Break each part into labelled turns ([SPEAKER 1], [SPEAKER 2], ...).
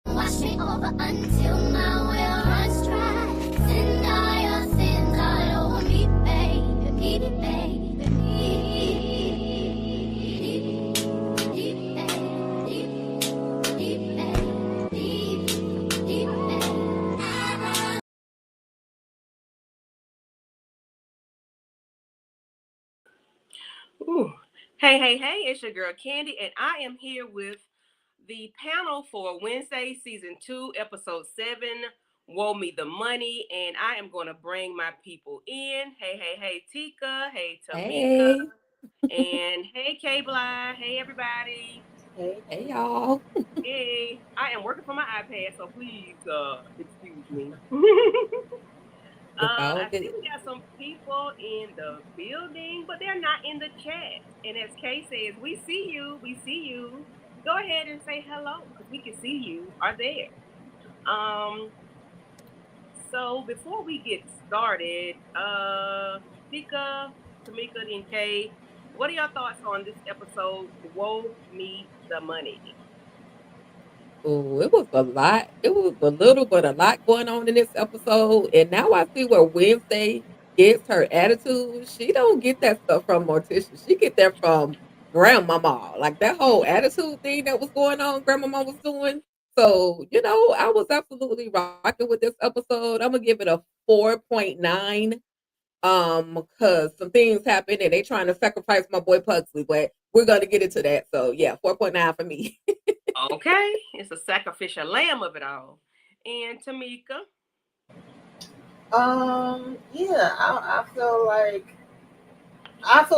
[SPEAKER 1] Wash me over until my well runs dry. Send all your sins all over me, baby, baby, baby,
[SPEAKER 2] Ooh. Hey, it's your girl Candy, and I am here with the panel for Wednesday Season 2, Episode 7, Woe Me the Money, and I am going to bring my people in. Hey, Tika. Hey, Tamika. And hey, K-Bly. Hey, everybody.
[SPEAKER 3] Hey, y'all.
[SPEAKER 2] Hey, I am working from my iPad, so please excuse me.
[SPEAKER 3] It's all
[SPEAKER 2] I see
[SPEAKER 3] good.
[SPEAKER 2] we got some people in the building, but they're not in the chat. And as Kay says, we see you. We see you. Go ahead and say hello because we can see you are there. Um, so before we get started, Tika, Tamika, and Kay, what are your thoughts on this episode? Woe Me the Money.
[SPEAKER 3] Oh, it was a lot. It was a little, but a lot going on in this episode. And now I see where Wednesday gets her attitude. She don't get that stuff from Morticia. She get that from Grandmama. Like that whole attitude thing that was going on, Grandmama was doing. So, I was absolutely rocking with this episode. I'm gonna give it a 4.9. Because some things happened and they trying to sacrifice my boy Pugsley, but we're gonna get into that. So yeah, 4.9 for me.
[SPEAKER 2] Okay, it's a sacrificial lamb of it all. And Tamika.
[SPEAKER 4] Yeah, I feel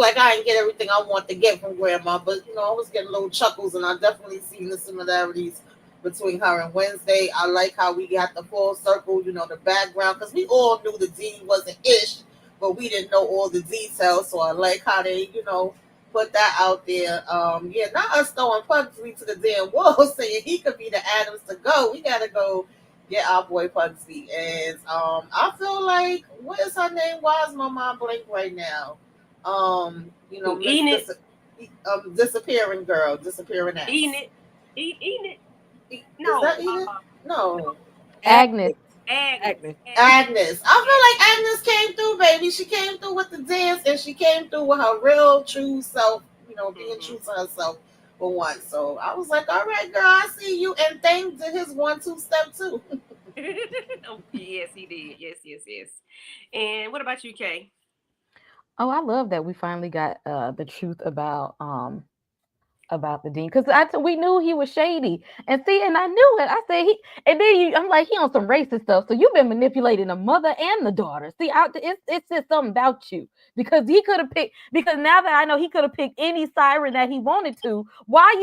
[SPEAKER 4] like I didn't get everything I want to get from Grandma, but I was getting little chuckles, and I definitely seen the similarities between her and Wednesday. I like how we got the full circle, the background, because we all knew the D wasn't ish, but we didn't know all the details. So I like how they, put that out there. Yeah, not us throwing Pugsley to the damn wall, saying he could be the Adams to go. We gotta go get our boy Pugsley, and I feel like what is her name? Why is my mind blank right now?
[SPEAKER 2] Who
[SPEAKER 4] Miss
[SPEAKER 2] eating it?
[SPEAKER 4] Disappearing girl, disappearing
[SPEAKER 2] Eating
[SPEAKER 4] ass.
[SPEAKER 2] it? Eating it?
[SPEAKER 4] Is
[SPEAKER 2] No.
[SPEAKER 4] that Edith? No.
[SPEAKER 3] Agnes.
[SPEAKER 2] Agnes.
[SPEAKER 3] Agnes.
[SPEAKER 2] Agnes.
[SPEAKER 4] Agnes. I feel like Agnes came through, baby. She came through with the dance, and she came through with her real true self, being
[SPEAKER 2] Mm-hmm.
[SPEAKER 4] true to herself for once. So I was like, all right, girl, I see you. And thanks to his 1-2 step too.
[SPEAKER 2] Oh, yes, he did. Yes. And what about you, Kay?
[SPEAKER 1] Oh, I love that we finally got the truth about the dean because we knew he was shady and see and I knew it. I said he and then I'm like he on some racist stuff. So you've been manipulating the mother and the daughter. See, it's just something about you because he could have picked because now that I know he could have picked any siren that he wanted to. Why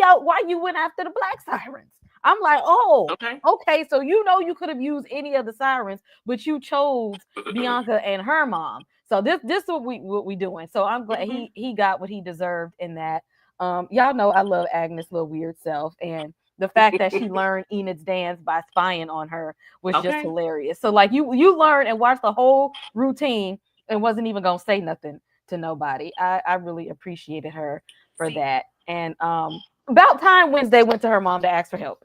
[SPEAKER 1] you went after the black sirens? I'm like, oh,
[SPEAKER 2] Okay.
[SPEAKER 1] okay. So you could have used any of the sirens, but you chose Bianca and her mom. So this what we doing. So I'm glad
[SPEAKER 2] Mm-hmm.
[SPEAKER 1] he got what he deserved in that. Y'all know I love Agnes' little weird self, and the fact that she learned Enid's dance by spying on her was just
[SPEAKER 2] Okay.
[SPEAKER 1] hilarious. So like you learned and watched the whole routine and wasn't even gonna say nothing to nobody. I really appreciated her for
[SPEAKER 2] See.
[SPEAKER 1] that. And about time Wednesday went to her mom to ask for help.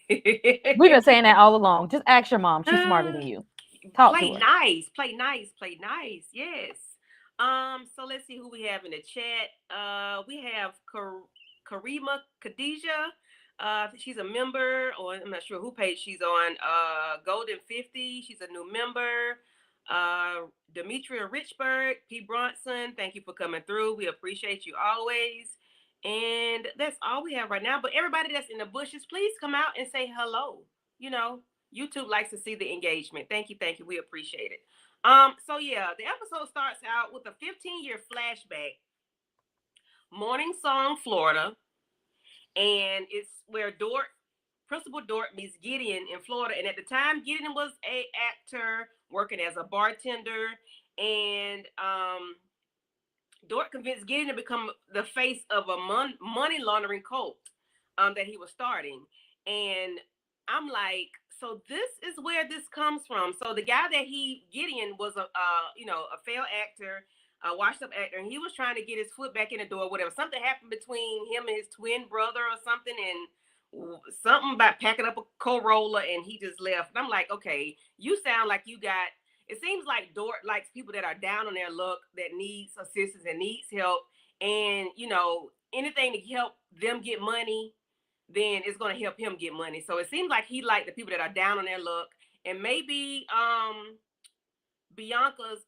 [SPEAKER 1] We've been saying that all along. Just ask your mom. She's smarter
[SPEAKER 2] Uh,
[SPEAKER 1] than you. Talk to
[SPEAKER 2] play
[SPEAKER 1] her.
[SPEAKER 2] nice. Play nice. Play nice. Yes. So let's see who we have in the chat. We have Karima Khadijah. She's a member, or I'm not sure who page she's on. Golden 50. She's a new member. Demetria Richburg, P. Bronson. Thank you for coming through. We appreciate you always. And that's all we have right now. But everybody that's in the bushes, please come out and say hello. You know, YouTube likes to see the engagement. Thank you, thank you. We appreciate it. So yeah, the episode starts out with a 15-year flashback. Morning Song, Florida, and it's where Principal Dort meets Gideon in Florida. And at the time, Gideon was a actor working as a bartender, and Dort convinced Gideon to become the face of a money laundering cult that he was starting. And I'm like, so this is where this comes from. So the guy that Gideon was a failed actor, a washed up actor, and he was trying to get his foot back in the door, whatever. Something happened between him and his twin brother or something, and something about packing up a Corolla, and he just left. And I'm like, okay, you sound like you got, it seems like Dort likes people that are down on their luck, that needs assistance and needs help, and anything to help them get money, then it's going to help him get money. So it seems like he liked the people that are down on their luck, and maybe Bianca's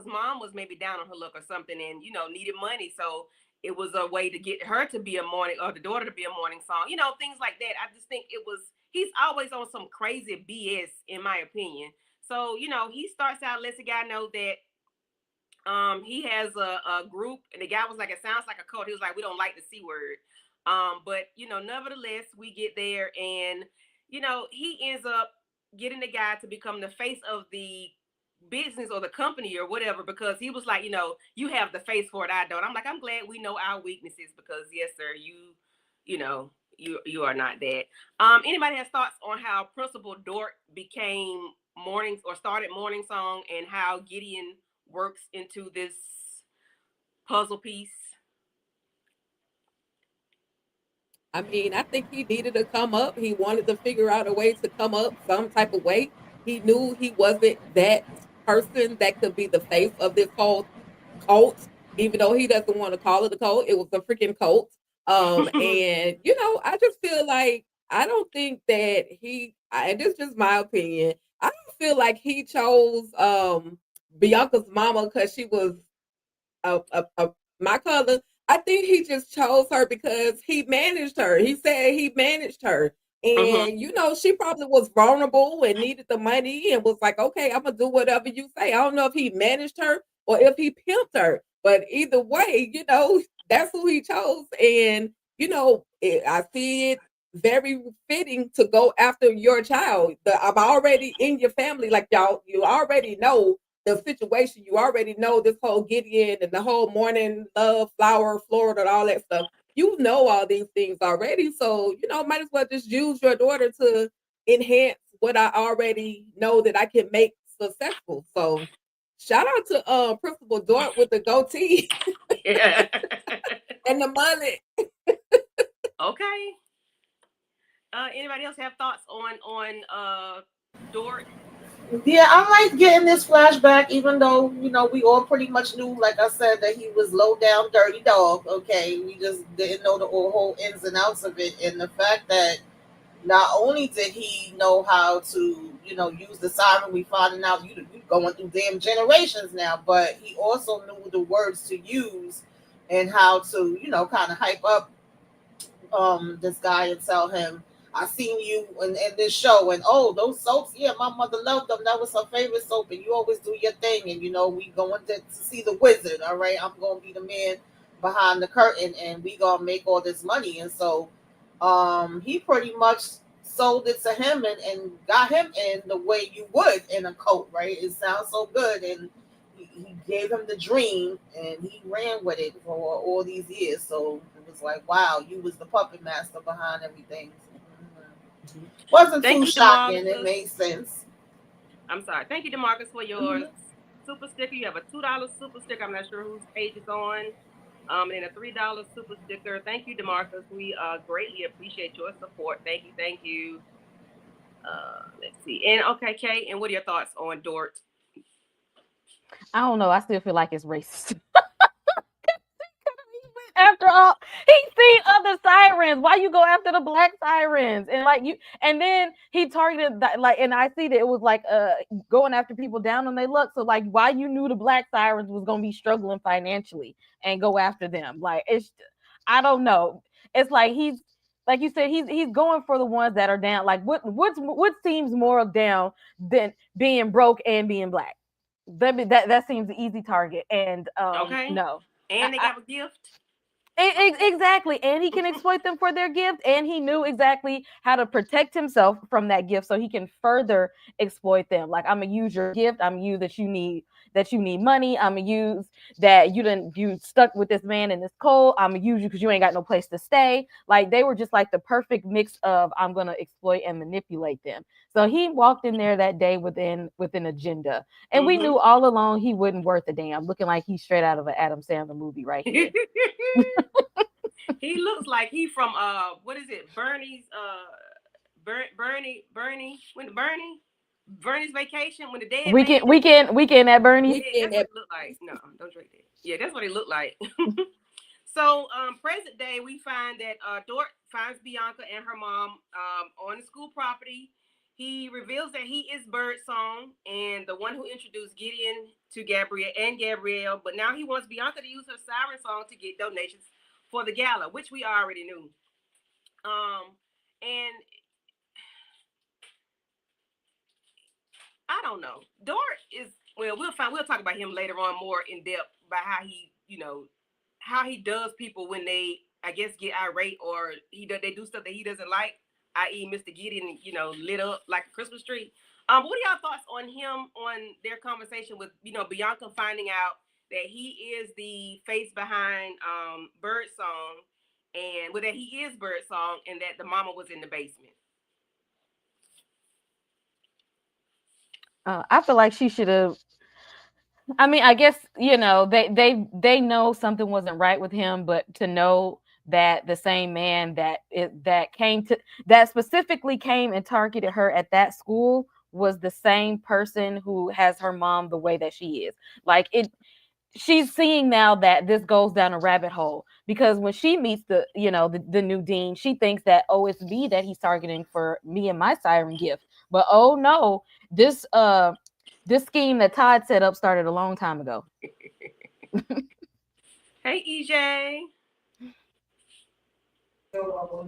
[SPEAKER 2] mom was maybe down on her luck or something, and needed money, so it was a way to get her to be a morning, or the daughter to be a morning song, things like that. I just think he's always on some crazy BS, in my opinion. So he starts out, lets the guy know that he has a group, and the guy was like, it sounds like a cult. He was like, we don't like the C word. But nevertheless, we get there, and he ends up getting the guy to become the face of the business or the company or whatever, because he was like, you have the face for it, I don't. I'm like, I'm glad we know our weaknesses, because yes sir, you are not that. Anybody has thoughts on how Principal Dort became mornings, or started Morning Song, and how Gideon works into this puzzle piece?
[SPEAKER 3] I mean, I think he needed to come up. He wanted to figure out a way to come up some type of way. He knew he wasn't that person that could be the face of this whole cult, even though he doesn't want to call it a cult. It was a freaking cult. And I just feel like I don't think that and this is just my opinion. I don't feel like he chose Bianca's mama because she was my cousin. I think he just chose her because he managed her. He said he managed her.
[SPEAKER 2] Mhm.
[SPEAKER 3] And she probably was vulnerable and needed the money and was like, okay, I'm gonna do whatever you say. I don't know if he managed her or if he pimped her, but either way, that's who he chose. And I see it very fitting to go after your child. I'm already in your family, like y'all. You already know the situation. You already know this whole Gideon and the whole morning love, flower, Florida, and all that stuff. You know all these things already. So, might as well just use your daughter to enhance what I already know that I can make successful. So shout out to Principal Dort with the goatee
[SPEAKER 2] Yeah.
[SPEAKER 3] and the mullet.
[SPEAKER 2] Okay. Anybody else have thoughts on Dort?
[SPEAKER 4] Yeah, I like getting this flashback, even though we all pretty much knew, like I said, that he was low down, dirty dog. Okay, we just didn't know the whole ins and outs of it, and the fact that not only did he know how to use the siren, we finding out you going through damn generations now, but he also knew the words to use and how to kind of hype up this guy and tell him, I seen you in this show, and oh, those soaps, yeah, my mother loved them, that was her favorite soap, and you always do your thing, and we going to see the wizard. All right, I'm gonna be the man behind the curtain, and we gonna make all this money. And so he pretty much sold it to him, and got him in the way you would in a cult, right? It sounds so good, and he gave him the dream, and he ran with it for all these years. So it was like, wow, you was the puppet master behind everything.
[SPEAKER 3] Mhm.
[SPEAKER 4] Wasn't
[SPEAKER 2] Thank
[SPEAKER 4] too
[SPEAKER 2] you,
[SPEAKER 4] shocking. It
[SPEAKER 2] Demarcus.
[SPEAKER 4] made sense.
[SPEAKER 2] I'm sorry. Thank you, Demarcus, for your
[SPEAKER 4] Mhm.
[SPEAKER 2] super sticker. You have a $2 super sticker. I'm not sure whose page it's on. And a $3 super sticker. Thank you, Demarcus. We greatly appreciate your support. Thank you, thank you. Let's see. And okay, Kay. And what are your thoughts on Dort?
[SPEAKER 1] I don't know. I still feel like it's racist. After all, he seen other sirens. Why you go after the black sirens? And like you, and then he targeted that, like, and I see that it was like going after people down on their luck. So like, why you knew the black sirens was gonna be struggling financially and go after them? Like it's, I don't know. It's like he's like you said, he's going for the ones that are down. Like what seems more down than being broke and being black? That seems an easy target. And
[SPEAKER 2] Okay.
[SPEAKER 1] no.
[SPEAKER 2] And they got a gift.
[SPEAKER 1] Exactly. And he can exploit them for their gift. And he knew exactly how to protect himself from that gift so he can further exploit them. Like, I'm gonna use your gift, I'm gonna use that you need money, I'm gonna use that you stuck with this man in this cold, I'm gonna use you because you ain't got no place to stay. Like they were just like the perfect mix of I'm gonna exploit and manipulate them. So he walked in there that day with an agenda. And we
[SPEAKER 2] Mm-hmm.
[SPEAKER 1] knew all along he wasn't worth a damn, looking like he's straight out of an Adam Sandler movie right here.
[SPEAKER 2] He looks like he from what is it? Bernie's Bernie's vacation when the dead man.
[SPEAKER 1] Weekend at Bernie's.
[SPEAKER 2] Yeah,
[SPEAKER 3] Weekend
[SPEAKER 2] that's what
[SPEAKER 3] at
[SPEAKER 2] it looked like. No, don't drink that. Yeah, that's what it looked like. So, present day, we find that Dort finds Bianca and her mom on the school property. He reveals that he is Birdsong and the one who introduced Gideon to Gabrielle, but now he wants Bianca to use her siren song to get donations for the gala, which we already knew. And I don't know. Dort is, well, we'll talk about him later on more in depth about how he, how he does people when they, I guess, get irate or they do stuff that he doesn't like, i.e. Mr. Gideon, lit up like a Christmas tree. What are y'all thoughts on him, on their conversation with, Bianca finding out that he is the face behind Birdsong, and that he is Birdsong and that the mama was in the basement?
[SPEAKER 1] I feel like she should have. I mean, I guess they know something wasn't right with him, but to know that the same man that specifically came and targeted her at that school was the same person who has her mom the way that she is. Like she's seeing now that this goes down a rabbit hole because when she meets the new dean, she thinks that, oh, it's me that he's targeting for me and my siren gift. But oh no, this this scheme that Todd set up started a long time ago.
[SPEAKER 2] Hey, EJ.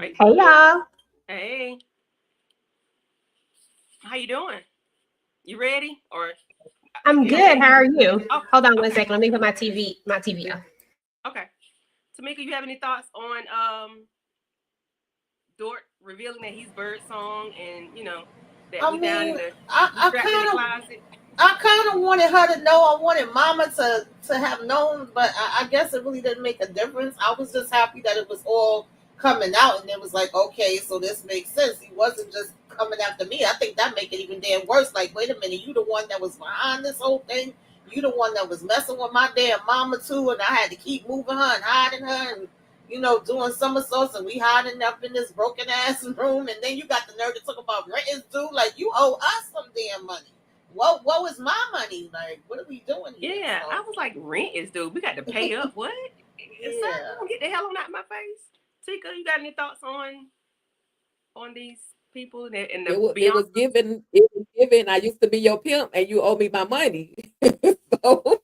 [SPEAKER 5] Hey y'all.
[SPEAKER 2] Hey. How you doing? You ready? Or
[SPEAKER 5] I'm good. How are you?
[SPEAKER 2] Oh,
[SPEAKER 5] Hold on one
[SPEAKER 2] okay.
[SPEAKER 5] second. Let me put my TV off.
[SPEAKER 2] Okay. Tamika, you have any thoughts on Dort revealing that he's Birdsong and that
[SPEAKER 4] I
[SPEAKER 2] we down in
[SPEAKER 4] mean,
[SPEAKER 2] the
[SPEAKER 4] I
[SPEAKER 2] strapped in the
[SPEAKER 4] kind of
[SPEAKER 2] closet?
[SPEAKER 4] I kind of wanted her to know. I wanted Mama to have known, but I guess it really didn't make a difference. I was just happy that it was all coming out, and it was like, okay, so this makes sense. He wasn't just coming after me. I think that make it even damn worse. Like, wait a minute, you the one that was behind this whole thing. You the one that was messing with my damn mama too, and I had to keep moving her and hiding her, and doing somersaults, and we hiding up in this broken ass room, and then you got the nerve to talk about rent is due. Like, you owe us some damn money. What was my money? Like, what are we doing here?
[SPEAKER 2] Yeah,
[SPEAKER 4] So,
[SPEAKER 2] I was like, rent is due. We got to pay up. What?
[SPEAKER 4] yeah.
[SPEAKER 2] Son, get the hell on out of my face. Tika, you got any thoughts on these people and the
[SPEAKER 3] it
[SPEAKER 2] Bianca?
[SPEAKER 3] was given. It was given. I used to be your pimp, and you owe me my money. so,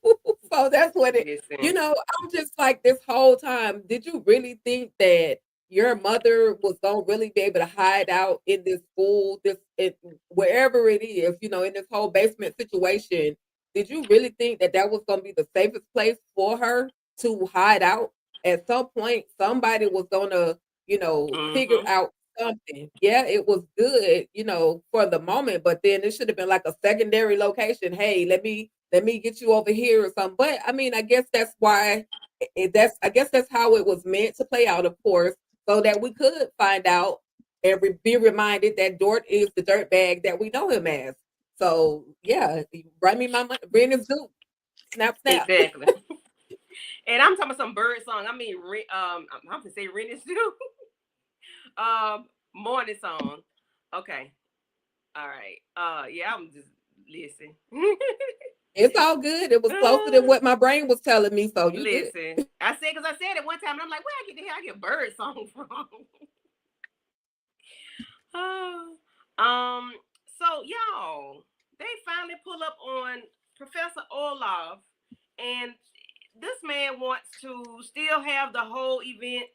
[SPEAKER 3] so that's what it.
[SPEAKER 2] Listen.
[SPEAKER 3] I'm just like this whole time. Did you really think that your mother was gonna really be able to hide out in this school, wherever it is? In this whole basement situation. Did you really think that that was gonna be the safest place for her to hide out? At some point, somebody was gonna, figure
[SPEAKER 2] Mm-hmm.
[SPEAKER 3] out something. Yeah, it was good, for the moment, but then it should have been like a secondary location. Hey, let me get you over here or something. But I mean, I guess that's why I guess that's how it was meant to play out, of course, so that we could find out and be reminded that Dort is the dirtbag that we know him as. So yeah, bring me my money. Rent is due. Snap, snap.
[SPEAKER 2] Exactly. And I'm talking about some Birdsong. I mean, I'm gonna say rent is due. Morning song. Okay. All right. Yeah, I'm just listen.
[SPEAKER 3] It's all good. It was closer than what my brain was telling me, so you good.
[SPEAKER 2] Listen, because I said it one time, and I'm like, where I get the hell I get bird song from? Oh, um, so y'all, they finally pull up on Professor Olaf, and this man wants to still have the whole event,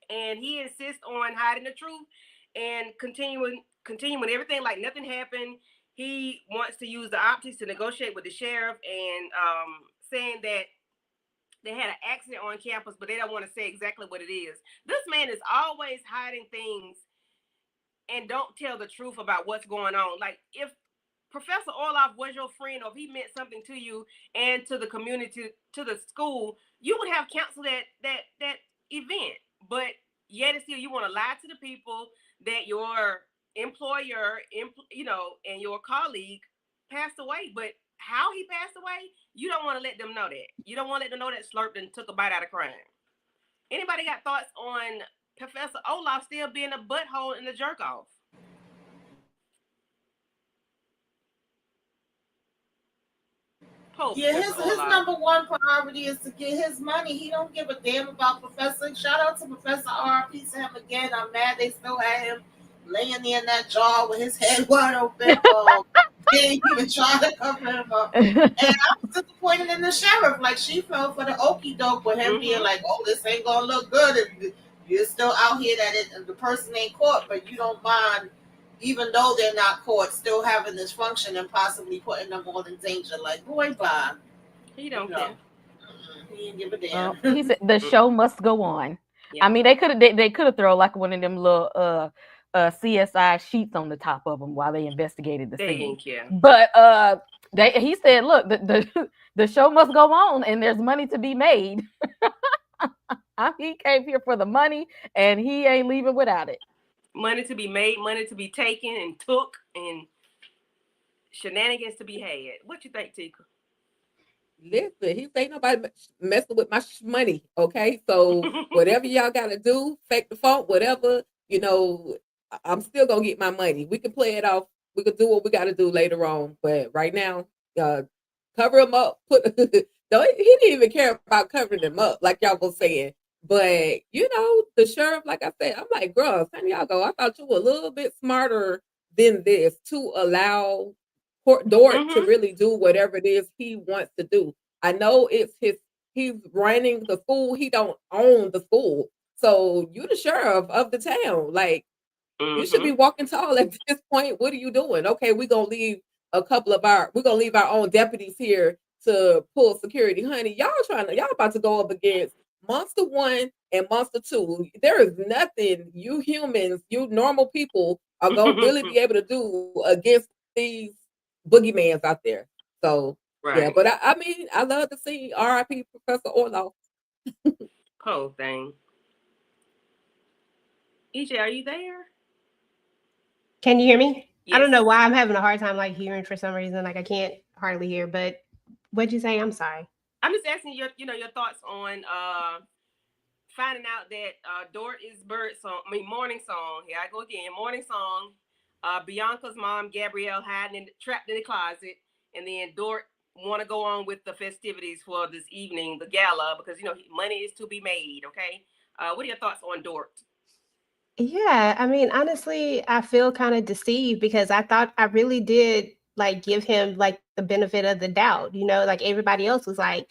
[SPEAKER 2] and he insists on hiding the truth and continuing everything like nothing happened. He wants to use the optics to negotiate with the sheriff, and saying that they had an accident on campus, but they don't want to say exactly what it is. This man is always hiding things and don't tell the truth about what's going on. Like, if Professor Orloff was your friend, or if he meant something to you and to the community, to the school, you would have canceled that event. But yet and still, you want to lie to the people that your employer, and your colleague passed away. But how he passed away, you don't want to let them know that. You don't want to let them know that Slurp and took a bite out of crime. Anybody got thoughts on Professor Olaf still being a butthole in the jerk off?
[SPEAKER 4] Yeah, his number one priority is to get his money. He don't give a damn about Professor. Shout out to Professor R.P. to him again. I'm mad they still had him laying there in that jar with his head wide open. They didn't even try to cover him up. And I was disappointed in the sheriff. Like, she fell for the okie doke with him being like, "Oh, this ain't gonna look good. You're still out here the person ain't caught, but you don't mind." Even though they're not caught, still having this function and possibly putting them all in danger. Like, boy, bye.
[SPEAKER 2] He don't care.
[SPEAKER 4] He didn't give a damn.
[SPEAKER 1] He said the show must go on. Yeah. I mean, they could have thrown like one of them little CSI sheets on the top of them while they investigated the scene.
[SPEAKER 2] They didn't care.
[SPEAKER 1] But he said, look, the show must go on, and there's money to be made. He came here for the money, and he ain't leaving without it.
[SPEAKER 2] Money to be made, money to be taken and took, and shenanigans to be had. What you think, Tika?
[SPEAKER 3] Listen, he ain't nobody messing with my money, okay? So whatever y'all gotta do, fake the funk, whatever, I'm still gonna get my money. We can play it off. We can do what we gotta do later on, but right now, cover him up. He didn't even care about covering him up, like y'all was saying. But the sheriff, like I said, I'm like, girl, time y'all go. I thought you were a little bit smarter than this to allow Dort to really do whatever it is he wants to do. I know he's running the school. He don't own the school. So you the sheriff of the town. Like, you should be walking tall at this point. What are you doing? Okay, we're gonna leave our own deputies here to pull security. Honey, y'all about to go up against Monster 1 and Monster 2. There is nothing you humans, you normal people are gonna really be able to do against these boogeymans out there. So yeah, but I mean, I love to see R.I.P. Professor Orloff.
[SPEAKER 2] Whole thing. EJ, are you there?
[SPEAKER 5] Can you hear me?
[SPEAKER 2] Yes.
[SPEAKER 5] I don't know why I'm having a hard time hearing for some reason. Like, I can't hardly hear. But what'd you say? I'm sorry.
[SPEAKER 2] I'm just asking your thoughts on finding out that Dort is morning song. Here I go again. Morning song. Bianca's mom, Gabrielle, trapped in the closet, and then Dort want to go on with the festivities for this evening, the gala, because money is to be made. Okay. What are your thoughts on Dort?
[SPEAKER 5] Yeah, I mean, honestly, I feel kind of deceived because I thought I really did give him the benefit of the doubt. Like everybody else was like,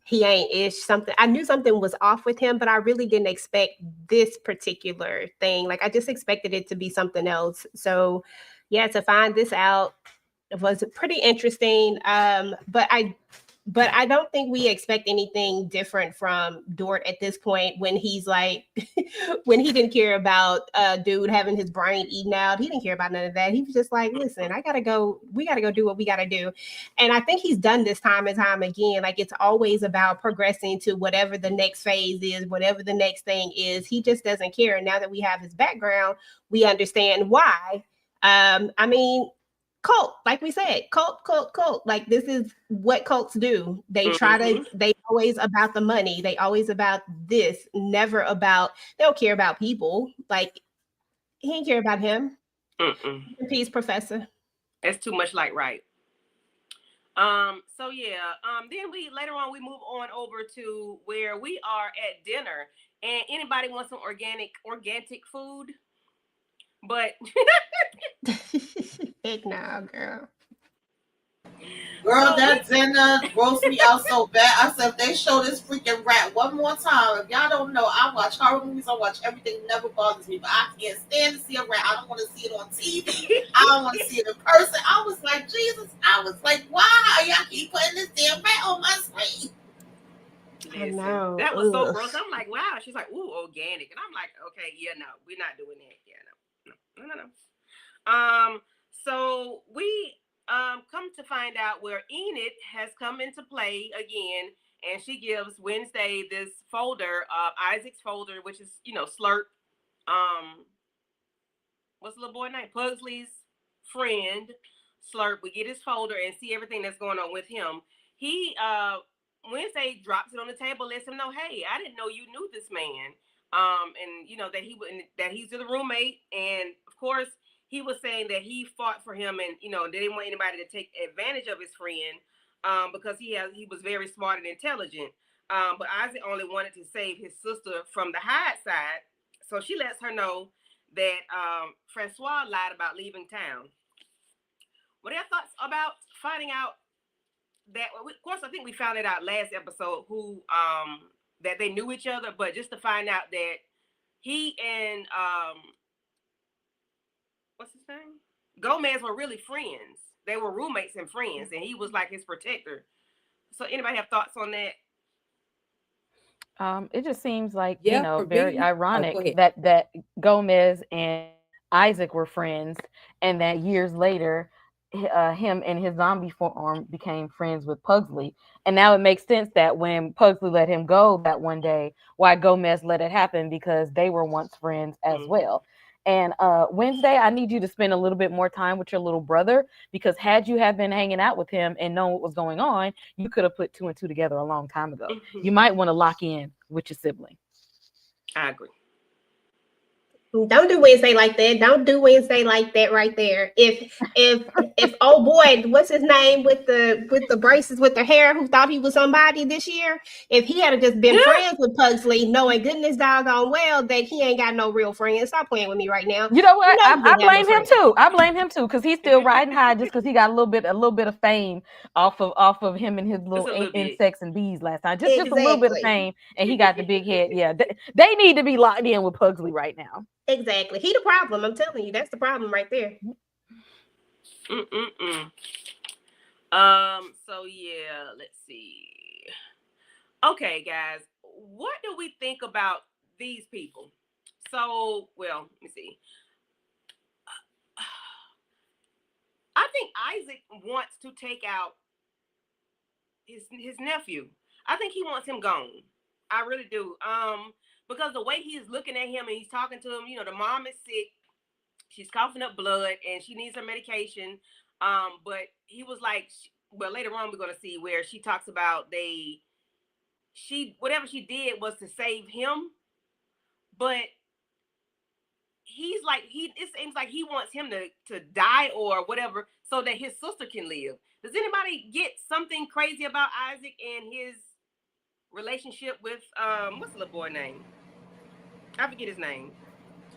[SPEAKER 5] he ain't ish something. I knew something was off with him, but I really didn't expect this particular thing. Like, I just expected it to be something else. So yeah, to find this out was pretty interesting. But I don't think we expect anything different from Dort at this point when he's when he didn't care about dude having his brain eaten out. He didn't care about none of that. He was just like, listen, we gotta go do what we gotta do. And I think he's done this time and time again. Like, it's always about progressing to whatever the next phase is, whatever the next thing is. He just doesn't care. And now that we have his background, we understand why. I mean, cult, like we said, cult. Like, this is what cults do. They they always about the money. They always about this, never about, they don't care about people. Like, he ain't care about him. Peace, Professor.
[SPEAKER 2] That's too much right. So yeah. Then we later on we move on over to where we are at dinner, and anybody wants some organic food, but
[SPEAKER 5] Heck nah, girl.
[SPEAKER 4] Girl,
[SPEAKER 2] so we
[SPEAKER 4] that dinner roast me out so bad. I said, if they show this freaking rat one more time, if y'all don't know, I watch horror movies, I watch everything, never bothers me. But I can't stand to see a rat. I don't want to see it on TV. I don't want to see it in person. I was like, Jesus, I was like, why y'all keep putting this damn rat on my screen?
[SPEAKER 5] I
[SPEAKER 2] listen,
[SPEAKER 5] know.
[SPEAKER 2] that was so
[SPEAKER 5] Ugh.
[SPEAKER 2] gross. I'm like, wow. She's like, ooh, organic, and I'm like, okay, yeah, no, we're not doing that. Yeah, no, no, no, no. So we come to find out where Enid has come into play again, and she gives Wednesday this folder, Isaac's folder, which is Slurp. Um, what's the little boy name? Pugsley's friend, Slurp. We get his folder and see everything that's going on with him. He Wednesday drops it on the table, lets him know, hey, I didn't know you knew this man. And that that he's the roommate, and of course he was saying that he fought for him, and they didn't want anybody to take advantage of his friend, because he was very smart and intelligent. But Isaac only wanted to save his sister from the Hyde side, so she lets her know that Francois lied about leaving town. What are your thoughts about finding out that? Of course, I think we found it out last episode who that they knew each other, but just to find out that he and what's his name, Gomez, were really friends. They were roommates and friends, and he was like his protector. So, anybody have thoughts on that?
[SPEAKER 1] It just seems like,
[SPEAKER 3] Yeah, for
[SPEAKER 1] very
[SPEAKER 3] me. Oh, go
[SPEAKER 1] ironic
[SPEAKER 3] ahead.
[SPEAKER 1] that Gomez and Isaac were friends, and that years later, him and his zombie form became friends with Pugsley. And now it makes sense that when Pugsley let him go that one day, why Gomez let it happen, because they were once friends as
[SPEAKER 2] Mm-hmm.
[SPEAKER 1] well. And Wednesday, I need you to spend a little bit more time with your little brother, because had you have been hanging out with him and known what was going on, you could have put two and two together a long time ago. You
[SPEAKER 2] Mm-hmm.
[SPEAKER 1] might want to lock in with your sibling.
[SPEAKER 2] I agree.
[SPEAKER 5] Don't do Wednesday like that. Don't do Wednesday like that right there. If oh boy, what's his name with the braces with the hair, who thought he was somebody this year? If he had just been friends with Pugsley, knowing goodness doggone well that he ain't got no real friends. Stop playing with me right now.
[SPEAKER 1] You know
[SPEAKER 5] You
[SPEAKER 1] what?
[SPEAKER 5] know he
[SPEAKER 1] I
[SPEAKER 5] didn't have no
[SPEAKER 1] blame him
[SPEAKER 5] friends.
[SPEAKER 1] too. I blame him too, because he's still riding high, just because he got a little bit of fame off of him and his
[SPEAKER 2] Just
[SPEAKER 1] little
[SPEAKER 2] a little bit.
[SPEAKER 1] insects and bees last time. Just a little bit of
[SPEAKER 5] Exactly.
[SPEAKER 1] fame, and he got the big head. Yeah, they need to be locked in with Pugsley right now.
[SPEAKER 5] Exactly. He the problem. I'm telling you, that's the problem right there.
[SPEAKER 2] Mm-mm-mm. So yeah, let's see. Okay, guys, what do we think about these people? So, well, let me see. I think Isaac wants to take out his nephew. I think he wants him gone. I really do. Because the way he's looking at him and he's talking to him, the mom is sick. She's coughing up blood and she needs her medication. But he was like, well, later on we're gonna see where she talks about she whatever she did was to save him, but he's like it seems like he wants him to die or whatever so that his sister can live. Does anybody get something crazy about Isaac and his relationship with what's the little boy name? I forget his name.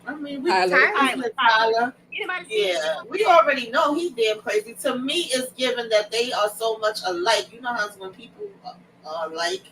[SPEAKER 4] I mean, we
[SPEAKER 3] Tyler.
[SPEAKER 5] Tyler.
[SPEAKER 2] Tyler.
[SPEAKER 4] Tyler,
[SPEAKER 2] Tyler.
[SPEAKER 4] Tyler.
[SPEAKER 2] Anybody see anything
[SPEAKER 4] Yeah,
[SPEAKER 2] on
[SPEAKER 4] we
[SPEAKER 2] that?
[SPEAKER 4] already know he's damn crazy. To me, it's given that they are so much alike. You know how when people are alike,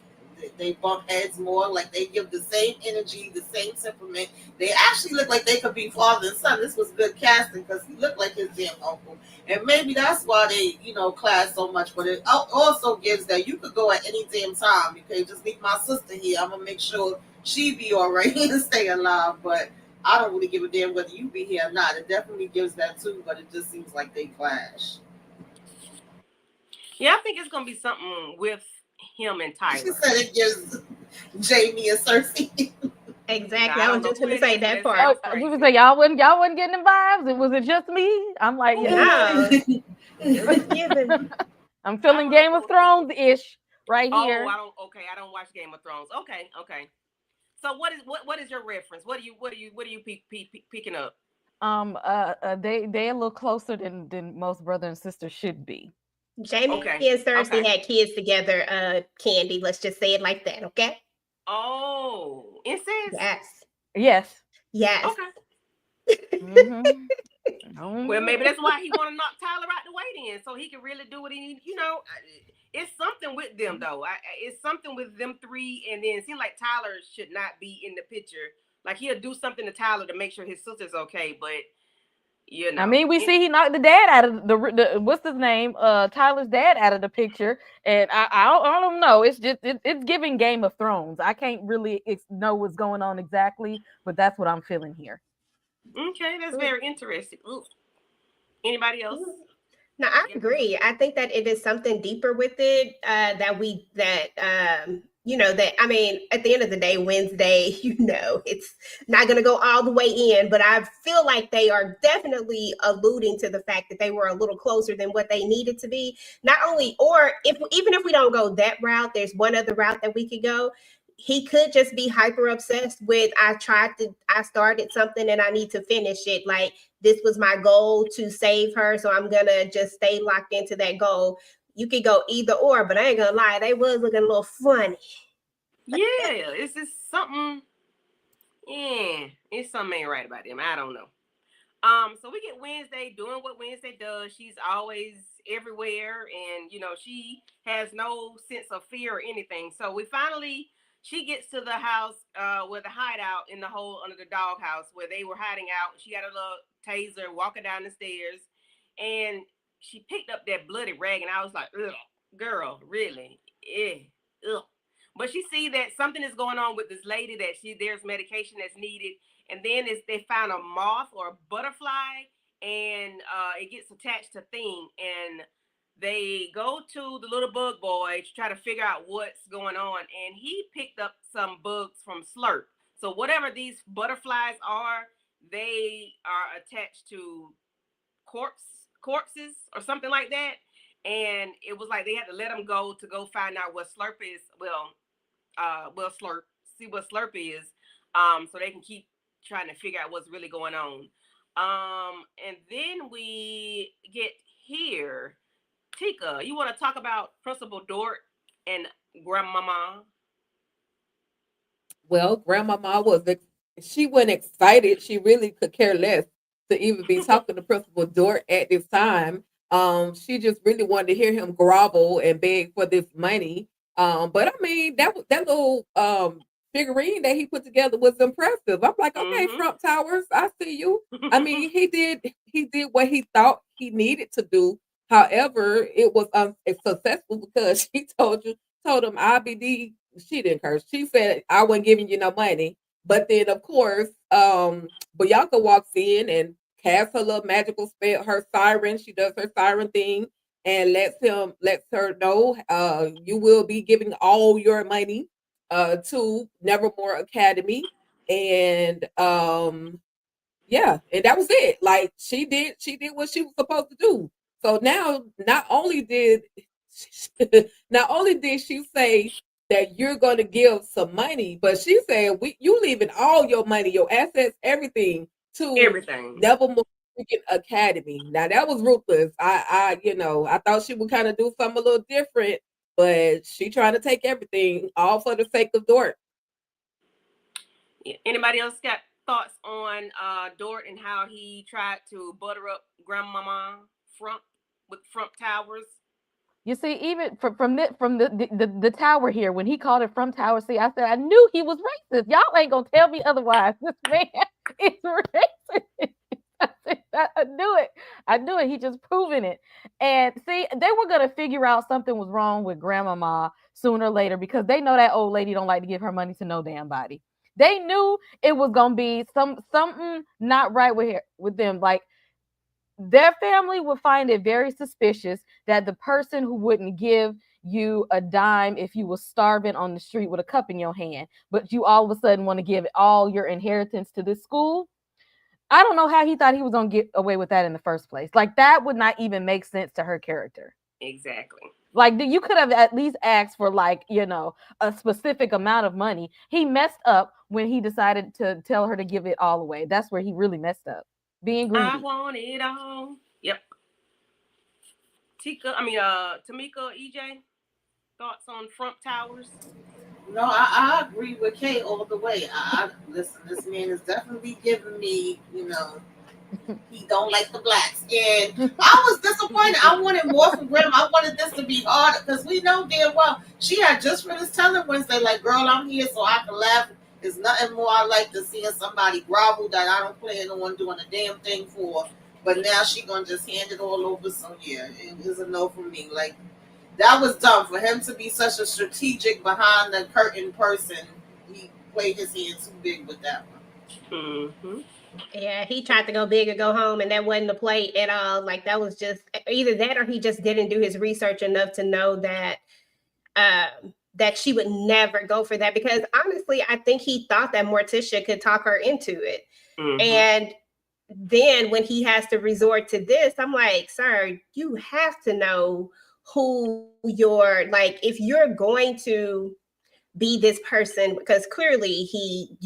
[SPEAKER 4] they bump heads more. Like they give the same energy, the same temperament. They actually look like they could be father and son. This was good casting because he looked like his damn uncle, and maybe that's why they, clash so much. But it also gives that you could go at any damn time. You can just leave my sister here. I'm gonna make sure she be all right and stay alive. But I don't really give a damn whether you be here or not. It definitely gives that too, but it just seems like they clash.
[SPEAKER 2] Yeah, I think it's gonna be something with him and
[SPEAKER 4] She
[SPEAKER 2] Tyler.
[SPEAKER 4] said it gives Jamie and Cersei.
[SPEAKER 5] Exactly.
[SPEAKER 2] Now, I
[SPEAKER 5] I
[SPEAKER 2] don't
[SPEAKER 5] was
[SPEAKER 2] know
[SPEAKER 5] just
[SPEAKER 2] who
[SPEAKER 5] gonna
[SPEAKER 2] it
[SPEAKER 5] say
[SPEAKER 2] is, but
[SPEAKER 5] that
[SPEAKER 2] that
[SPEAKER 5] part.
[SPEAKER 1] Oh,
[SPEAKER 2] sounds
[SPEAKER 1] you would
[SPEAKER 2] crazy.
[SPEAKER 1] say y'all wasn't getting the vibes. Was it just me? I'm like, yeah,
[SPEAKER 5] No, it was given.
[SPEAKER 1] I'm
[SPEAKER 2] I
[SPEAKER 1] feeling
[SPEAKER 2] don't know
[SPEAKER 1] Game of
[SPEAKER 2] who it is.
[SPEAKER 1] Thrones ish right
[SPEAKER 2] Oh,
[SPEAKER 1] here.
[SPEAKER 2] I don't watch Game of Thrones. Okay, okay. So what is your reference? What are you picking up?
[SPEAKER 1] They a little closer than most brother and sister should be.
[SPEAKER 5] Jamie and
[SPEAKER 2] Okay.
[SPEAKER 5] Cersei had
[SPEAKER 2] Okay.
[SPEAKER 5] kids together, Candy. Let's just say it like that, okay?
[SPEAKER 2] Oh, incest.
[SPEAKER 5] Yes.
[SPEAKER 1] Yes.
[SPEAKER 5] Yes.
[SPEAKER 2] Okay.
[SPEAKER 1] Mm-hmm.
[SPEAKER 2] Well, maybe
[SPEAKER 1] Oh,
[SPEAKER 2] that's why he want to knock Tyler out the way then, so he can really do what he needs. It's something with them though. It's something with them three, and then it seems like Tyler should not be in the picture. Like he'll do something to Tyler to make sure his sister's okay, but you
[SPEAKER 1] I
[SPEAKER 2] know,
[SPEAKER 1] mean, we see he knocked the dad out of the what's his name, Tyler's dad out of the picture, and I don't know. It's just it's giving Game of Thrones. I can't really know what's going on exactly, but that's what I'm feeling here.
[SPEAKER 2] okay, that's
[SPEAKER 5] Mm,
[SPEAKER 2] very interesting. Ooh. Anybody else?
[SPEAKER 5] mm. No, I
[SPEAKER 2] Get
[SPEAKER 5] agree. I think that it is something deeper with it, that I mean, at the end of the day, Wednesday, it's not going to go all the way in, but I feel like they are definitely alluding to the fact that they were a little closer than what they needed to be. Not only, or if even if we don't go that route, there's one other route that we could go. He could just be hyper obsessed with I started something and I need to finish it. Like this was my goal to save her, so I'm gonna just stay locked into that goal. You could go either or, but I ain't gonna lie, they was looking a little funny.
[SPEAKER 2] yeah, it's just something. Yeah, it's something ain't right about them. I don't know. So we get Wednesday doing what Wednesday does. She's always everywhere, and she has no sense of fear or anything. So she gets to the house, with the hideout in the hole under the doghouse where they were hiding out. She got a little taser walking down the stairs, and she picked up that bloody rag, and I was like, ugh, girl, really? Ugh. But she see that something is going on with this lady, that there's medication that's needed, and then they found a moth or a butterfly, and it gets attached to thing, and they go to the little bug boy to try to figure out what's going on, and he picked up some bugs from Slurp. So whatever these butterflies are, they are attached to corpses or something like that. And it was like they had to let them go to go find out what Slurp is. Slurp, see what Slurp is, so they can keep trying to figure out what's really going on. And then we get here. Tika, you want to talk about Principal Dort and Grandmama?
[SPEAKER 3] Well, Grandmama she wasn't excited. She really could care less to even be talking to Principal Dort at this time. She just really wanted to hear him grovel and beg for this money. But I mean, that little figurine that he put together was impressive. I'm like, okay,
[SPEAKER 2] Mm-hmm.
[SPEAKER 3] Trump Towers, I see you. I mean, he did what he thought he needed to do. However, it was successful because she told him IBD. She didn't curse. She said I wasn't giving you no money. But then of course, Bianca walks in and casts her little magical spell, her siren. She does her siren thing and lets her know you will be giving all your money to Nevermore Academy. And yeah, and that was it. Like she did what she was supposed to do. So now not only did she say that you're going to give some money, but she said you leaving all your money, your assets, everything to
[SPEAKER 2] Everything.
[SPEAKER 3] Nevermore freaking Academy. Now that was ruthless. I thought she would kind of do something a little different, but she trying to take everything all for the sake of Dort.
[SPEAKER 2] Yeah. Anybody else got thoughts on Dort and how he tried to butter up Grandmama Frump with Frump Towers?
[SPEAKER 1] You see, even from the tower here, when he called it from Tower C, I said I knew he was racist. Y'all ain't gonna tell me otherwise. This man is racist. I knew it. I knew it. He just proven it. And see, they were gonna figure out something was wrong with Grandmama sooner or later because they know that old lady don't like to give her money to no damn body. They knew it was gonna be something not right with them. Like their family would find it very suspicious that the person who wouldn't give you a dime if you were starving on the street with a cup in your hand, but you all of a sudden want to give all your inheritance to this school. I don't know how he thought he was going to get away with that in the first place. Like that would not even make sense to her character.
[SPEAKER 2] Exactly.
[SPEAKER 1] Like you could have at least asked for like, a specific amount of money. He messed up when he decided to tell her to give it all away. That's where he really messed up. Being
[SPEAKER 2] I
[SPEAKER 1] greedy.
[SPEAKER 2] want it all. Yep. Tamika, EJ, thoughts on Front Towers?
[SPEAKER 4] No, I agree with Kay all the way. Listen, this man is definitely giving me, he don't like the blacks. And I was disappointed. I wanted more from Graham. I wanted this to be harder because we know damn well she had just finished telling Wednesday, like, girl, I'm here so I can laugh. There's nothing more I like than seeing somebody grovel that I don't plan on doing a damn thing for. But now she gonna just hand it all over. So yeah, it was a no for me. Like that was dumb for him to be such a strategic behind the curtain person. He played his hand too big with that one.
[SPEAKER 2] Mm-hmm.
[SPEAKER 5] Yeah, he tried to go big or go home, and that wasn't the play at all. Like that was just either that or he just didn't do his research enough to know that she would never go for that. Because honestly, I think he thought that Morticia could talk her into it.
[SPEAKER 2] Mm-hmm.
[SPEAKER 5] And then when he has to resort to this, I'm like, sir, you have to know who you're like. If you're going to be this person, because clearly he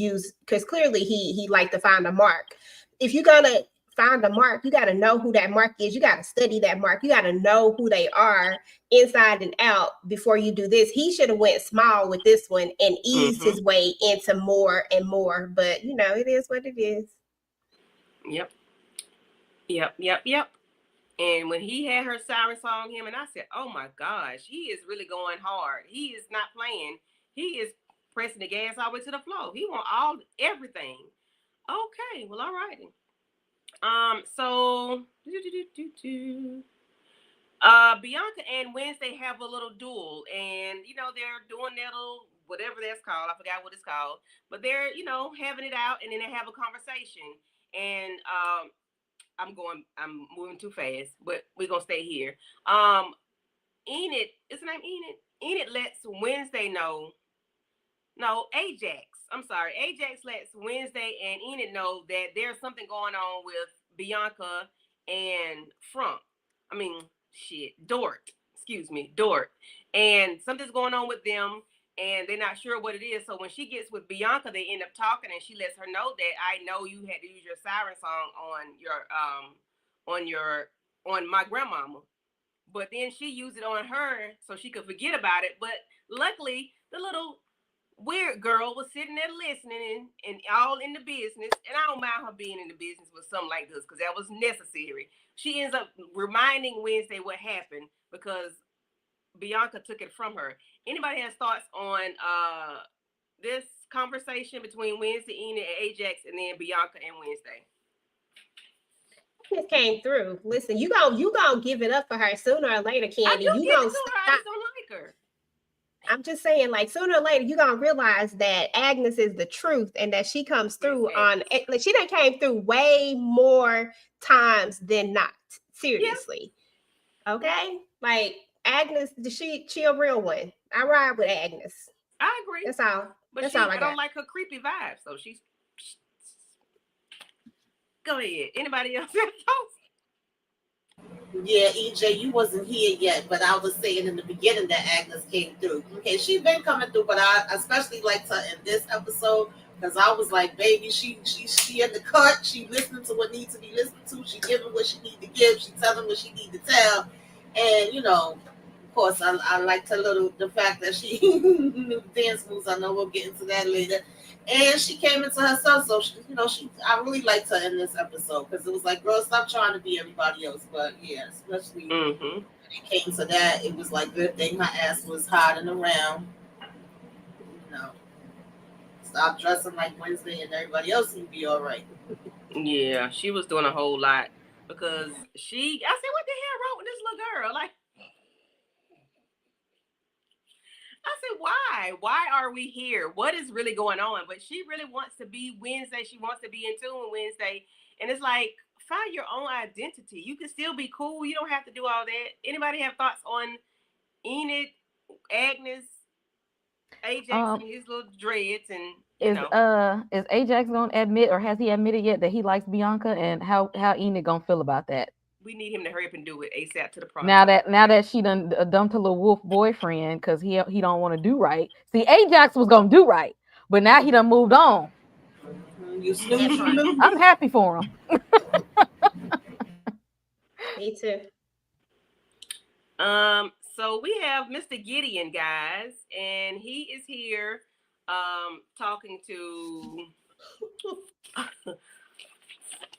[SPEAKER 5] liked to find a mark. If you're gonna find a mark, you got to know who that mark is. You got to study that mark. You got to know who they are inside and out before you do this. He should have went small with this one and eased
[SPEAKER 2] Mm-hmm.
[SPEAKER 5] his way into more and more. But it is what it is.
[SPEAKER 2] Yep. Yep. Yep. Yep. And when he had her siren song him, and I said, "Oh my gosh, he is really going hard. He is not playing. He is pressing the gas all the way to the floor. He want everything." Okay, well, all righty. So Bianca and Wednesday have a little duel, and they're doing their little whatever that's called. I forgot what it's called, but they're having it out, and then they have a conversation. And I'm moving too fast, but we're gonna stay here. Enid, is the name Enid? Enid lets Wednesday know. No, Ajax. I'm sorry. Ajax lets Wednesday and Enid know that there's something going on with Bianca and Frump. I mean, Dort. Excuse me, Dort. And something's going on with them, and they're not sure what it is. So when she gets with Bianca, they end up talking, and she lets her know that I know you had to use your siren song on your on my grandmama. But then she used it on her so she could forget about it. But luckily, the little weird girl was sitting there listening and all in the business. And I don't mind her being in the business with something like this because that was necessary. She ends up reminding Wednesday what happened because Bianca took it from her. Anybody has thoughts on this conversation between Wednesday, Enid, and Ajax, and then Bianca and Wednesday?
[SPEAKER 5] Just came through. Listen, you gonna give it up for her sooner or later,
[SPEAKER 2] I
[SPEAKER 5] Candy.
[SPEAKER 2] do
[SPEAKER 5] You
[SPEAKER 2] give it
[SPEAKER 5] gonna
[SPEAKER 2] to her. I
[SPEAKER 5] stop.
[SPEAKER 2] just don't like her.
[SPEAKER 5] I'm just saying, like sooner or later, you're gonna realize that Agnes is the truth and that she comes through on. Like she done came through way more times than not. Seriously, okay? Like Agnes, she a real one. I ride with Agnes.
[SPEAKER 2] I agree.
[SPEAKER 5] That's all.
[SPEAKER 2] But
[SPEAKER 5] That's all I
[SPEAKER 2] I
[SPEAKER 5] got.
[SPEAKER 2] don't like her creepy vibe. So she's. Go ahead. Anybody else have thoughts?
[SPEAKER 4] Yeah, EJ, you wasn't here yet, but I was saying in the beginning that Agnes came through. Okay, she been coming through, but I especially liked her in this episode because I was like, baby, she in the cut. She listening to what needs to be listened to. She giving what she need to give. She telling what she need to tell, and of course, I liked her the fact that she knew dance moves. I know we'll get into that later. And she came into herself, so I really liked her in this episode because it was like, girl, stop trying to be everybody else. But yeah, especially when it came to that, it was like, good thing my ass was hiding around. You know, stop dressing like Wednesday and everybody else would be all right.
[SPEAKER 2] Yeah, she was doing a whole lot because I said, what the hell wrong with this little girl? Like, I said, why? Why are we here? What is really going on? But she really wants to be Wednesday. She wants to be in tune Wednesday. And it's like, find your own identity. You can still be cool. You don't have to do all that. Anybody have thoughts on Enid, Agnes, Ajax, and his little dreads? And,
[SPEAKER 1] Is Ajax gonna admit, or has he admitted yet that he likes Bianca, and how Enid gonna feel about that?
[SPEAKER 2] We need him to hurry up and do it ASAP to the project.
[SPEAKER 1] Now that she done dumped her little wolf boyfriend because he don't want to do right. See, Ajax was gonna do right, but now he done moved on.
[SPEAKER 4] You snooze, you lose.
[SPEAKER 1] I'm happy for him.
[SPEAKER 5] Me too.
[SPEAKER 2] So we have Mr. Gideon, guys, and he is here talking to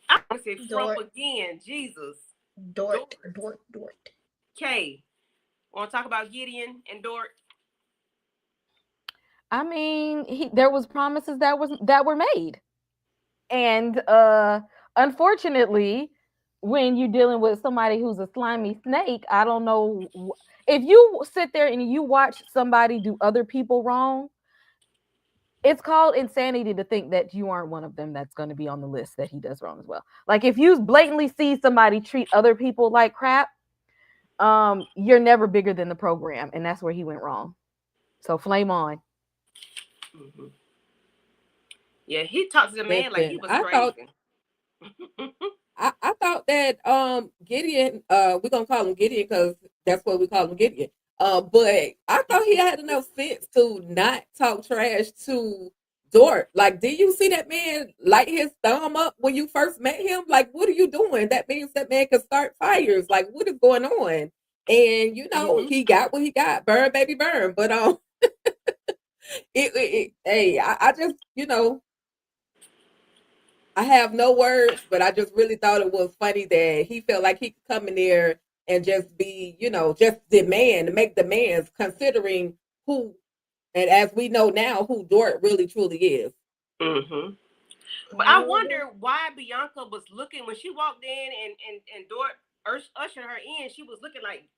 [SPEAKER 2] I want to say Frump
[SPEAKER 5] Dort,
[SPEAKER 2] again, Jesus.
[SPEAKER 5] Dort,
[SPEAKER 2] Dort.
[SPEAKER 5] Dort, Dort.
[SPEAKER 2] Kay. Want to talk about Gideon and Dort?
[SPEAKER 1] I mean, there was promises that were made, and unfortunately, when you're dealing with somebody who's a slimy snake, I don't know if you sit there and you watch somebody do other people wrong. It's called insanity to think that you aren't one of them that's going to be on the list that he does wrong as well. Like if you blatantly see somebody treat other people like crap, you're never bigger than the program, and that's where he went wrong. So flame on.
[SPEAKER 2] Mm-hmm. Yeah, he talked to the man like he
[SPEAKER 3] Listen,
[SPEAKER 2] was
[SPEAKER 3] I thought
[SPEAKER 2] crazy.
[SPEAKER 3] I thought that Gideon, we're gonna call him Gideon because that's what we call him, Gideon. But I thought he had enough sense to not talk trash to Dort. Like, did you see that man light his thumb up when you first met him? Like, what are you doing? That means that man can start fires. Like, what is going on? And
[SPEAKER 2] Mm-hmm.
[SPEAKER 3] he got what he got. Burn, baby, burn. But hey, I just I have no words, but I just really thought it was funny that he felt like he could come in there and just be, just demand, make demands, considering who, and as we know now, who Dort really truly is.
[SPEAKER 2] Mm-hmm. But I
[SPEAKER 5] Mhm.
[SPEAKER 2] wonder why Bianca was looking when she walked in and Dort ushered her in. She was looking like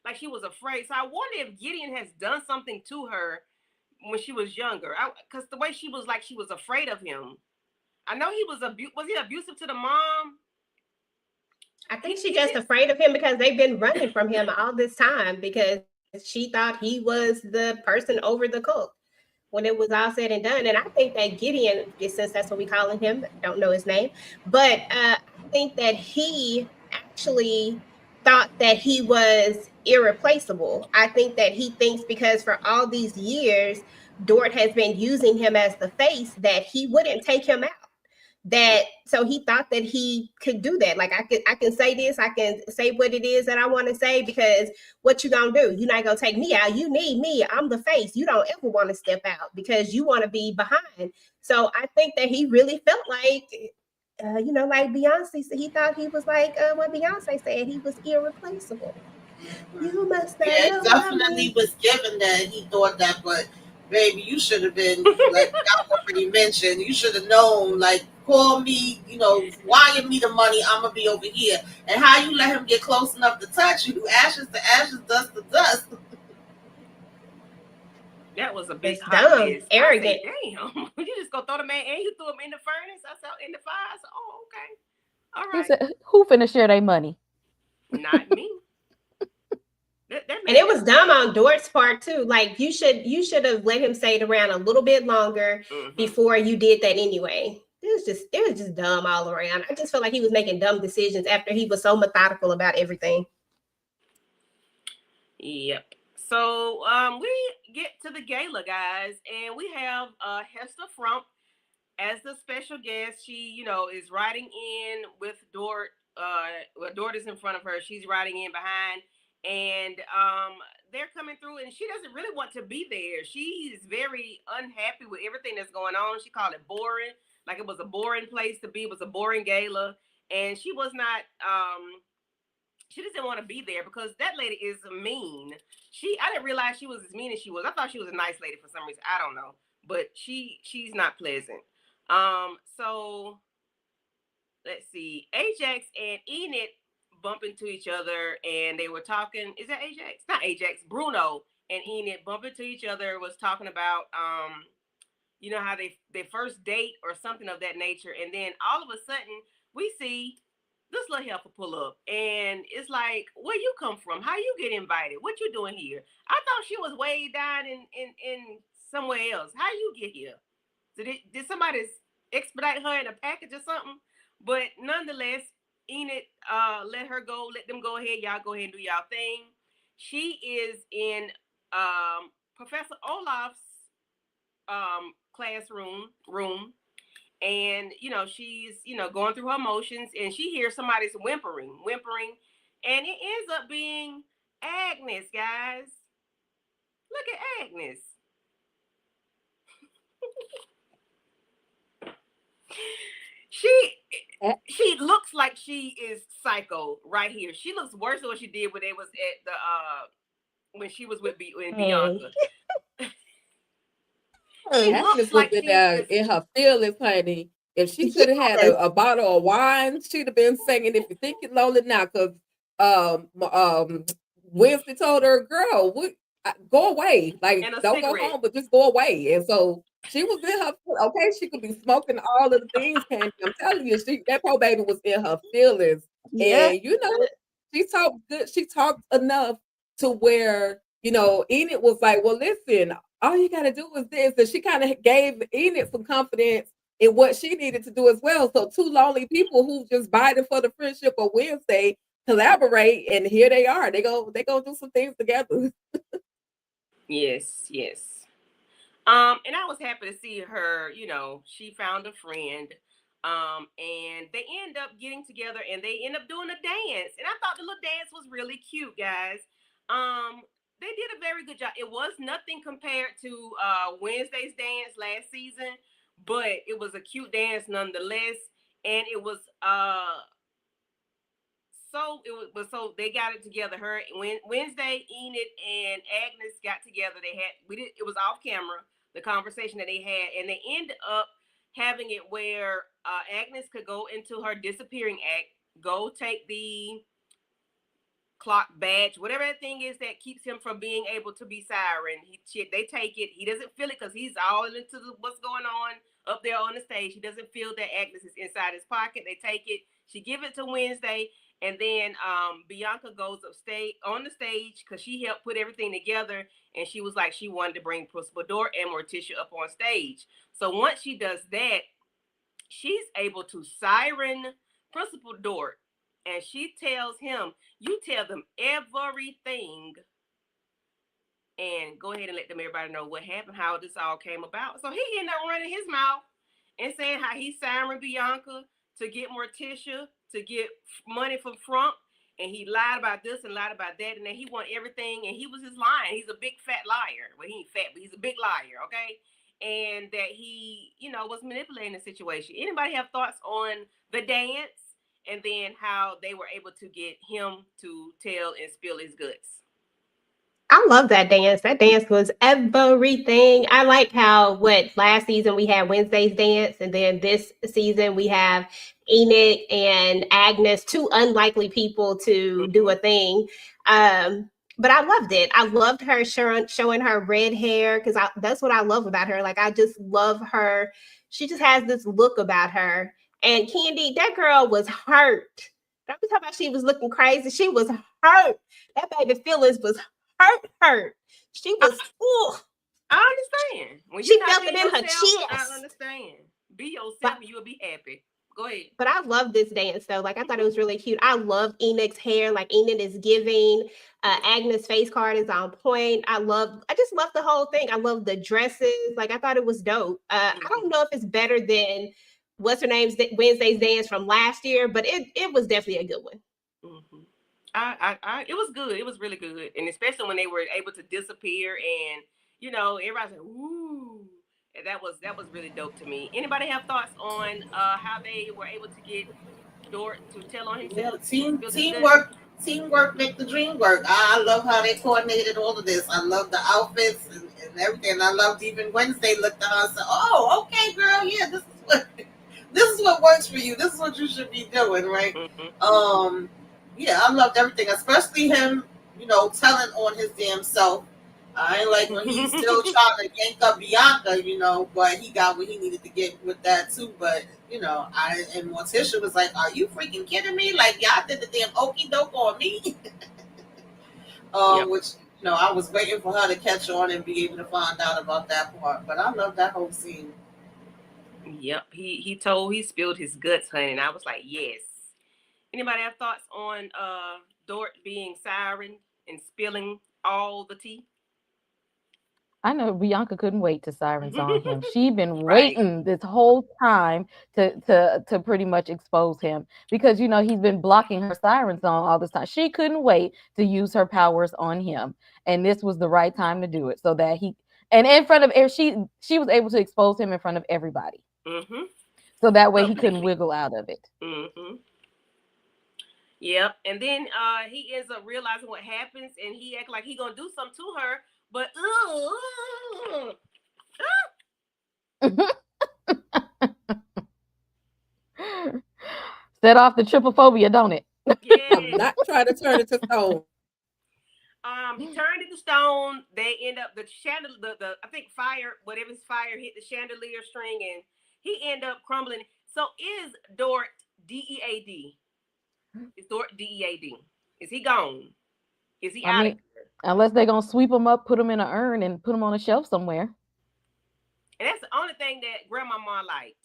[SPEAKER 2] like she was afraid. So I wonder if Gideon has done something to her when she was younger. Because the way she was like she was afraid of him. I know he was he abusive to the mom?
[SPEAKER 5] I think
[SPEAKER 2] He
[SPEAKER 5] she's just
[SPEAKER 2] did.
[SPEAKER 5] afraid of him because they've been running from him all this time because she thought he was the person over the cook when it was all said and done. And I think that Gideon, since that's what we calling him, don't know his name, but I think that he actually thought that he was irreplaceable. I think that he thinks because for all these years, Dort has been using him as the face that he wouldn't take him out, that so he thought that he could do that. Like I can say this, I can say what it is that I want to say, because what you gonna do? You're not gonna take me out. You need me. I'm the face. You don't ever want to step out because you want to be behind. So I think that he really felt like like Beyonce said, he thought he was like what Beyonce said, he was irreplaceable. You must
[SPEAKER 4] Yeah,
[SPEAKER 5] not
[SPEAKER 4] it
[SPEAKER 5] know my
[SPEAKER 4] definitely
[SPEAKER 5] name.
[SPEAKER 4] was given that he thought that, but baby, you should have been like y'all already mentioned. You should have known, like, call me, wire me the money. I'm gonna be over here. And how you let him get close enough to touch you? Ashes to ashes, dust to dust.
[SPEAKER 2] That was a big
[SPEAKER 5] It's
[SPEAKER 2] hot
[SPEAKER 5] dumb,
[SPEAKER 2] mess. I say,
[SPEAKER 5] arrogant.
[SPEAKER 2] damn, you just gonna throw the man and you threw him in the furnace. I said in the fire. I said, oh, okay. All
[SPEAKER 1] He
[SPEAKER 2] right.
[SPEAKER 1] said, "Who finna share their money?"
[SPEAKER 2] Not me. That
[SPEAKER 5] And
[SPEAKER 2] man,
[SPEAKER 5] it
[SPEAKER 2] that
[SPEAKER 5] was
[SPEAKER 2] was
[SPEAKER 5] dumb
[SPEAKER 2] crazy.
[SPEAKER 5] on Dort's part too. Like you should have let him stay around a little bit longer
[SPEAKER 2] Mm-hmm.
[SPEAKER 5] before you did that anyway. It was just dumb all around. I just felt like he was making dumb decisions after he was so methodical about everything.
[SPEAKER 2] Yep. So we get to the gala, guys, and we have Hester Frump as the special guest. She, is riding in with Dort. Dort is in front of her. She's riding in behind, and they're coming through, and she doesn't really want to be there. She is very unhappy with everything that's going on. She called it boring, like it was a boring place to be. It was a boring gala, and she was not. She doesn't want to be there because that lady is mean. I didn't realize she was as mean as she was. I thought she was a nice lady for some reason. I don't know, but she's not pleasant. So let's see. Ajax and Enid bump into each other, and they were talking. Is that Ajax? Not Ajax. Bruno and Enid bump into each other. Was talking about how they first date or something of that nature, and then all of a sudden we see this little heifer pull up, and it's like, where you come from? How you get invited? What you doing here? I thought she was way down in somewhere else. How you get here? Did somebody expedite her in a package or something? But nonetheless, Enid let them go ahead. Y'all go ahead and do y'all thing. She is in Professor Olaf's classroom room, and she's going through her emotions, and she hears somebody's whimpering, and it ends up being Agnes, guys. Look at Agnes. She
[SPEAKER 3] A-
[SPEAKER 2] she looks like she is psycho right here. She looks worse than what she did when they was at the when she was with
[SPEAKER 5] Hey.
[SPEAKER 2] Bianca. She
[SPEAKER 5] Hey.
[SPEAKER 2] looks
[SPEAKER 3] Agnes was
[SPEAKER 2] like
[SPEAKER 3] in
[SPEAKER 2] she
[SPEAKER 3] there
[SPEAKER 2] is.
[SPEAKER 3] in her feelings, honey. If she could have had
[SPEAKER 5] Yes.
[SPEAKER 3] a bottle of wine, she'd have been singing "If You Think You're Lonely Now." Because Wednesday told her, "Girl, go away. Like,
[SPEAKER 2] And a
[SPEAKER 3] don't go
[SPEAKER 2] cigarette.
[SPEAKER 3] home, but just go away." And so she was in her. Okay, she could be smoking all of the things, Candy. I'm telling you, that poor baby was in her feelings,
[SPEAKER 5] Yeah.
[SPEAKER 3] and she talked good. She talked enough to where Enid was like, "Well, listen, all you got to do is this." And she kind of gave Enid some confidence in what she needed to do as well. So two lonely people who just biting for the friendship of Wednesday collaborate, and here they are. They go do some things together.
[SPEAKER 2] Yes, yes. And I was happy to see her, she found a friend. And they end up getting together and they end up doing a dance. And I thought the little dance was really cute, guys. They did a very good job. It was nothing compared to Wednesday's dance last season, but it was a cute dance nonetheless. And it was so they got it together. Her Wednesday, Enid and Agnes got together. It was off camera, the conversation that they had, and they ended up having it where Agnes could go into her disappearing act, go take the clock badge, whatever that thing is that keeps him from being able to be Siren. They take it. He doesn't feel it because he's all into what's going on up there on the stage. He doesn't feel that Agnes is inside his pocket. They take it. She give it to Wednesday, and then Bianca goes upstage on the stage because she helped put everything together, and she was like she wanted to bring Principal Dort and Morticia up on stage. So once she does that, she's able to siren Principal Dort, and she tells him, "You tell them everything, and go ahead and let them everybody know what happened, how this all came about." So he ended up running his mouth and saying how he signed Bianca to get Morticia to get money from Frump, and he lied about this and lied about that, and then he want everything, and he was just lying. He's a big fat liar. Well, he ain't fat, but he's a big liar, okay? And that he, was manipulating the situation. Anybody have thoughts on the dance and then how they were able to get him to tell and spill his guts?
[SPEAKER 5] I love that dance. That dance was everything. I like how what last season we had Wednesday's dance, and then this season we have Enid and Agnes, two unlikely people to do
[SPEAKER 2] Mm-hmm.
[SPEAKER 5] a thing. But I loved it. I loved her showing her red hair because that's what I love about her. Like I just love her. She just has this look about her. And Candy, that girl was hurt. Don't be talking about she was looking crazy. She was hurt. That baby feelings was hurt. She
[SPEAKER 2] I,
[SPEAKER 5] was, ooh,
[SPEAKER 2] I understand. When you're
[SPEAKER 5] she
[SPEAKER 2] not
[SPEAKER 5] felt it
[SPEAKER 2] being
[SPEAKER 5] in her
[SPEAKER 2] yourself, I
[SPEAKER 5] chest.
[SPEAKER 2] understand. Be yourself
[SPEAKER 5] But
[SPEAKER 2] and you will be happy. Go ahead.
[SPEAKER 5] but I love this dance though. Like I thought it was really cute. I love Enid's hair. Like Enid is giving. Agnes' face card is on point. I just love the whole thing. I love the dresses. Like I thought it was dope. I don't know if it's better than what's her name's Wednesday's dance from last year, but it was definitely a good one.
[SPEAKER 2] Mm-hmm. It was good. It was really good, and especially when they were able to disappear, and everybody's like, "Ooh," and that was really dope to me. Anybody have thoughts on how they were able to get Dort to tell on
[SPEAKER 4] Yeah,
[SPEAKER 2] himself, spill his guts?
[SPEAKER 4] teamwork make the dream work. I love how they coordinated all of this. I love the outfits and everything. I loved even Wednesday looked at her and said, "Oh, okay, girl, yeah, this is what this is what works for you. This is what you should be doing, right?"
[SPEAKER 2] Mm-hmm.
[SPEAKER 4] Um, yeah, I loved everything, especially him, telling on his damn self. I ain't like when he's still trying to yank up Bianca, but he got what he needed to get with that too. But and Morticia was like, "Are you freaking kidding me? Like y'all did the damn okey doke on me."
[SPEAKER 2] Yep.
[SPEAKER 4] Which I was waiting for her to catch on and be able to find out about that part. But I love that whole scene.
[SPEAKER 2] Yep. He spilled his guts, honey, and I was like, yes. Anybody have thoughts on Dort being siren and spilling all the tea?
[SPEAKER 1] I know Bianca couldn't wait to sirens on him. She'd been
[SPEAKER 2] Right.
[SPEAKER 1] waiting this whole time to pretty much expose him because he's been blocking her sirens on all this time. She couldn't wait to use her powers on him, and this was the right time to do it so that he and in front of she was able to expose him in front of everybody,
[SPEAKER 2] Mm-hmm.
[SPEAKER 1] so that way he couldn't
[SPEAKER 2] Publicly.
[SPEAKER 1] wiggle out of it.
[SPEAKER 2] Mm-hmm. Yep. And then he ends up realizing what happens, and he act like he gonna do something to her, but
[SPEAKER 1] Set off the triple phobia, don't it?
[SPEAKER 3] I'm
[SPEAKER 2] yes.
[SPEAKER 3] not trying to turn it to stone.
[SPEAKER 2] He turned into stone. They end up the chandelier, the I think fire, whatever his fire hit the chandelier string, and he end up crumbling. So is Dort DEAD? Is Dort DEAD? Is he gone? Is he
[SPEAKER 1] I
[SPEAKER 2] out of
[SPEAKER 1] mean,
[SPEAKER 2] here?
[SPEAKER 1] unless they're gonna sweep him up, put him in an urn, and put him on a shelf somewhere.
[SPEAKER 2] And that's the only thing that Grandmama liked.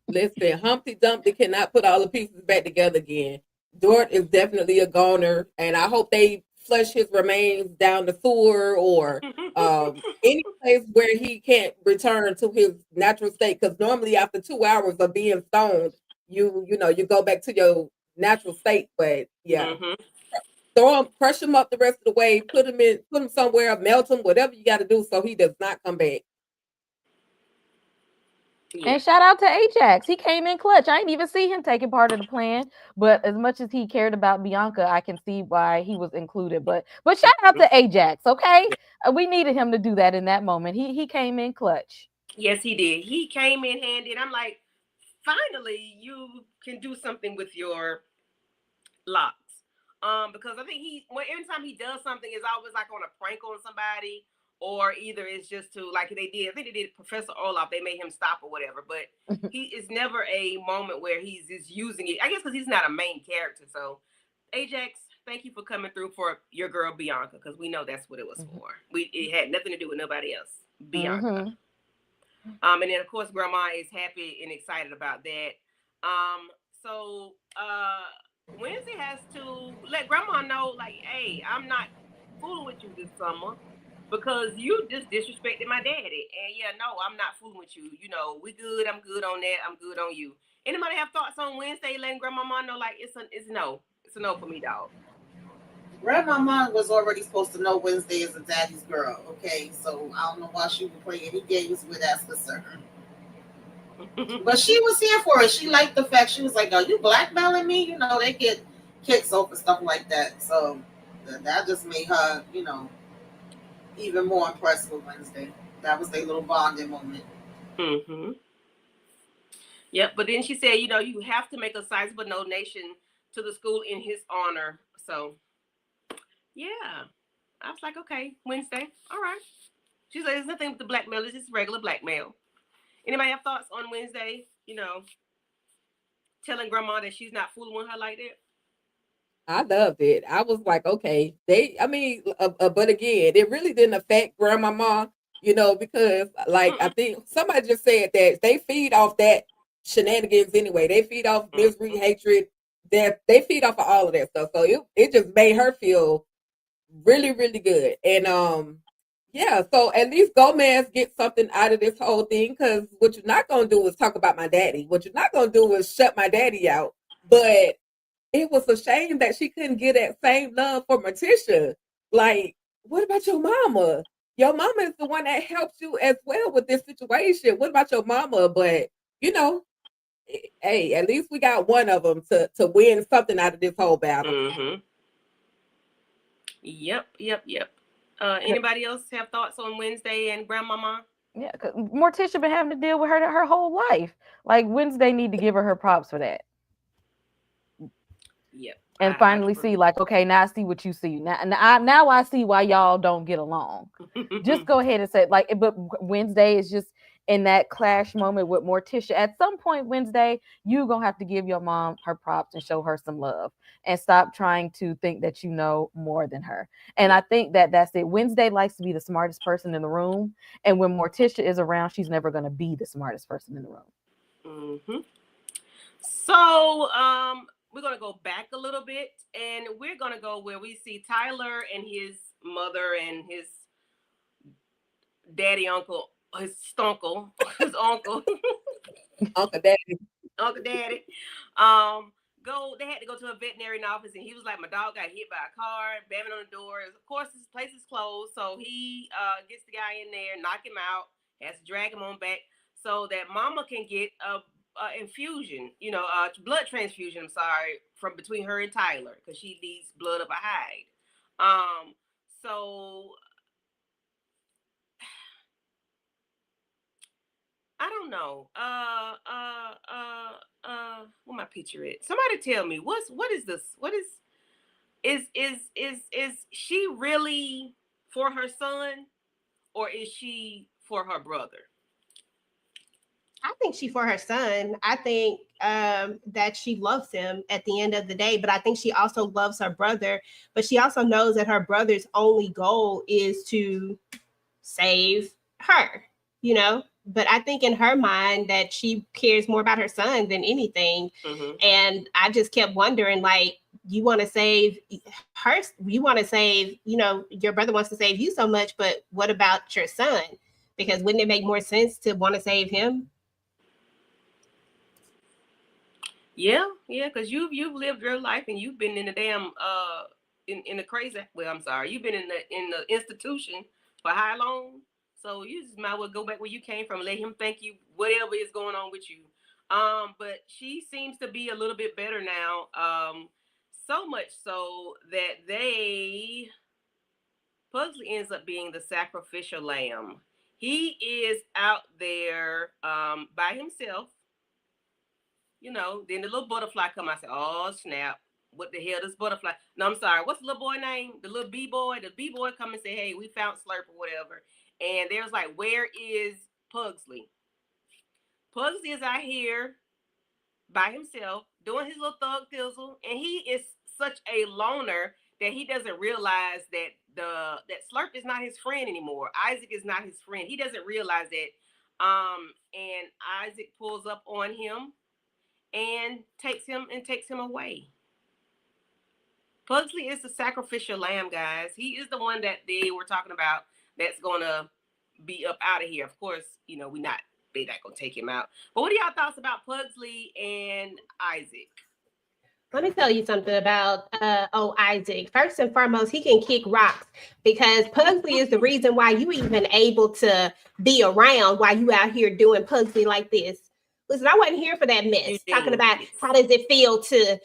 [SPEAKER 3] Listen, Humpty Dumpty cannot put all the pieces back together again. Dort is definitely a goner, and I hope they flush his remains down the sewer or any place where he can't return to his natural state. Because normally, after 2 hours of being stoned, you go back to your natural state. But yeah,
[SPEAKER 2] Mm-hmm.
[SPEAKER 3] throw him, crush him up the rest of the way, put him somewhere, melt him, whatever you got to do, so he does not come back.
[SPEAKER 2] Yeah.
[SPEAKER 1] And shout out to Ajax. He came in clutch. I didn't even see him taking part of the plan. But as much as he cared about Bianca, I can see why he was included. But shout out to Ajax, okay? We needed him to do that in that moment. He came in clutch.
[SPEAKER 2] Yes, he did. He came in handy, and I'm like, finally, you can do something with your locks. Because I think every time he does something, it's always like on a prank on somebody, or either it's just to like they did. I think they did Professor Olaf. They made him stop or whatever, but he is never a moment where he's just using it. I guess because he's not a main character. So, Ajax, thank you for coming through for your girl Bianca, because we know that's what it was for. It had nothing to do with nobody else. Bianca.
[SPEAKER 1] Mm-hmm.
[SPEAKER 2] And then of course Grandma is happy and excited about that. So Wednesday has to let Grandma know, like, hey, I'm not fooling with you this summer because you just disrespected my daddy. And yeah, no, I'm not fooling with you. We good. I'm good on that. I'm good on you. Anybody have thoughts on Wednesday letting Grandma know, like, it's no. It's a no for me, dog.
[SPEAKER 4] Grandmama was already supposed to know Wednesday is a daddy's girl, okay? So I don't know why she would play any games with that concern. But she was here for it. She liked the fact she was like, "Are you blackmailing me?" They get kicks over stuff like that. So that just made her, even more impressed with Wednesday. That was their little bonding moment.
[SPEAKER 2] Mm-hmm. Yep. But then she said, you have to make a sizable donation to the school in his honor. So yeah, I was like, okay, Wednesday, all right. She's like, there's nothing with the blackmail. It's just regular blackmail. Anybody have thoughts on Wednesday? Telling Grandma that she's not fooling with her like that.
[SPEAKER 3] I loved it. I was like, okay, but again, it really didn't affect grandmama, because like I
[SPEAKER 2] Mm-mm.
[SPEAKER 3] think somebody just said that they feed off that shenanigans anyway. They feed off misery,
[SPEAKER 2] Mm-hmm.
[SPEAKER 3] hatred, that they feed off of all of that stuff. So it just made her feel really, really good. And yeah, so at least Gomez gets something out of this whole thing because what you're not gonna do is talk about my daddy. What you're not gonna do is shut my daddy out. But it was a shame that she couldn't get that same love for Morticia. Like, what about your mama? Your mama is the one that helps you as well with this situation. What about your mama? But you know, hey, at least we got one of them to win something out of this whole battle.
[SPEAKER 2] Mm-hmm. Yep. Anybody else have thoughts on Wednesday and Grandmama?
[SPEAKER 1] Yeah, 'cause Morticia been having to deal with her whole life. Like Wednesday need to give her props for that.
[SPEAKER 2] Yep,
[SPEAKER 1] And
[SPEAKER 2] I
[SPEAKER 1] finally
[SPEAKER 2] agree.
[SPEAKER 1] see, like, okay, now I see what you see. Now I see why y'all don't get along. Just go ahead and say, like, but Wednesday is just in that clash moment with Morticia. At some point, Wednesday, you gonna have to give your mom her props and show her some love, and stop trying to think that you know more than her. And I
[SPEAKER 2] Yep.
[SPEAKER 1] think that that's it. Wednesday likes to be the smartest person in the room, and when Morticia is around, she's never gonna be the smartest person in the room.
[SPEAKER 2] Mm-hmm. So, we're gonna go back a little bit, and we're gonna go where we see Tyler and his mother and his daddy uncle, his stuncle, his uncle,
[SPEAKER 3] Uncle Daddy.
[SPEAKER 2] Uncle Daddy. Um, they had to go to a veterinarian office, and he was like, my dog got hit by a car, banging on the door. Of course, this place is closed, so he gets the guy in there, knock him out, has to drag him on back so that Mama can get a infusion, blood transfusion. I'm sorry, from between her and Tyler because she needs blood of a hide. So I don't know. What my picture is? Somebody tell me what is this? What is she really for her son, or is she for her brother?
[SPEAKER 5] I think she for her son. I think that she loves him at the end of the day, but I think she also loves her brother. But she also knows that her brother's only goal is to save her, you know. But I think in her mind that she cares more about her son than anything.
[SPEAKER 2] Mm-hmm.
[SPEAKER 5] And I just kept wondering, like, you want to save her, you want to save, your brother wants to save you so much, but what about your son? Because wouldn't it make more sense to want to save him?
[SPEAKER 2] Yeah, because you've lived your life and you've been in the damn in the crazy. Well, I'm sorry, you've been in the institution for how long? So you just might well go back where you came from. And let him thank you whatever is going on with you. But she seems to be a little bit better now. So much so that Pugsley ends up being the sacrificial lamb. He is out there by himself. Then the little butterfly come. I said, "Oh snap! What the hell, this butterfly?" No, I'm sorry. What's the little boy name? The little B boy. The B boy come and say, "Hey, we found Slurp or whatever." And there's like, "Where is Pugsley?" Pugsley is out here by himself doing his little thug thizzle, and he is such a loner that he doesn't realize that that Slurp is not his friend anymore. Isaac is not his friend. He doesn't realize that. And Isaac pulls up on him and takes him away. Pugsley is the sacrificial lamb, guys. He is the one that they were talking about that's gonna be up out of here. Of course, they're not gonna take him out. But what are y'all thoughts about Pugsley and Isaac?
[SPEAKER 5] Let me tell you something about Isaac. First and foremost, he can kick rocks because Pugsley is the reason why you even able to be around while you out here doing Pugsley like this. Listen, I wasn't here for that mess. Talking about how does it feel to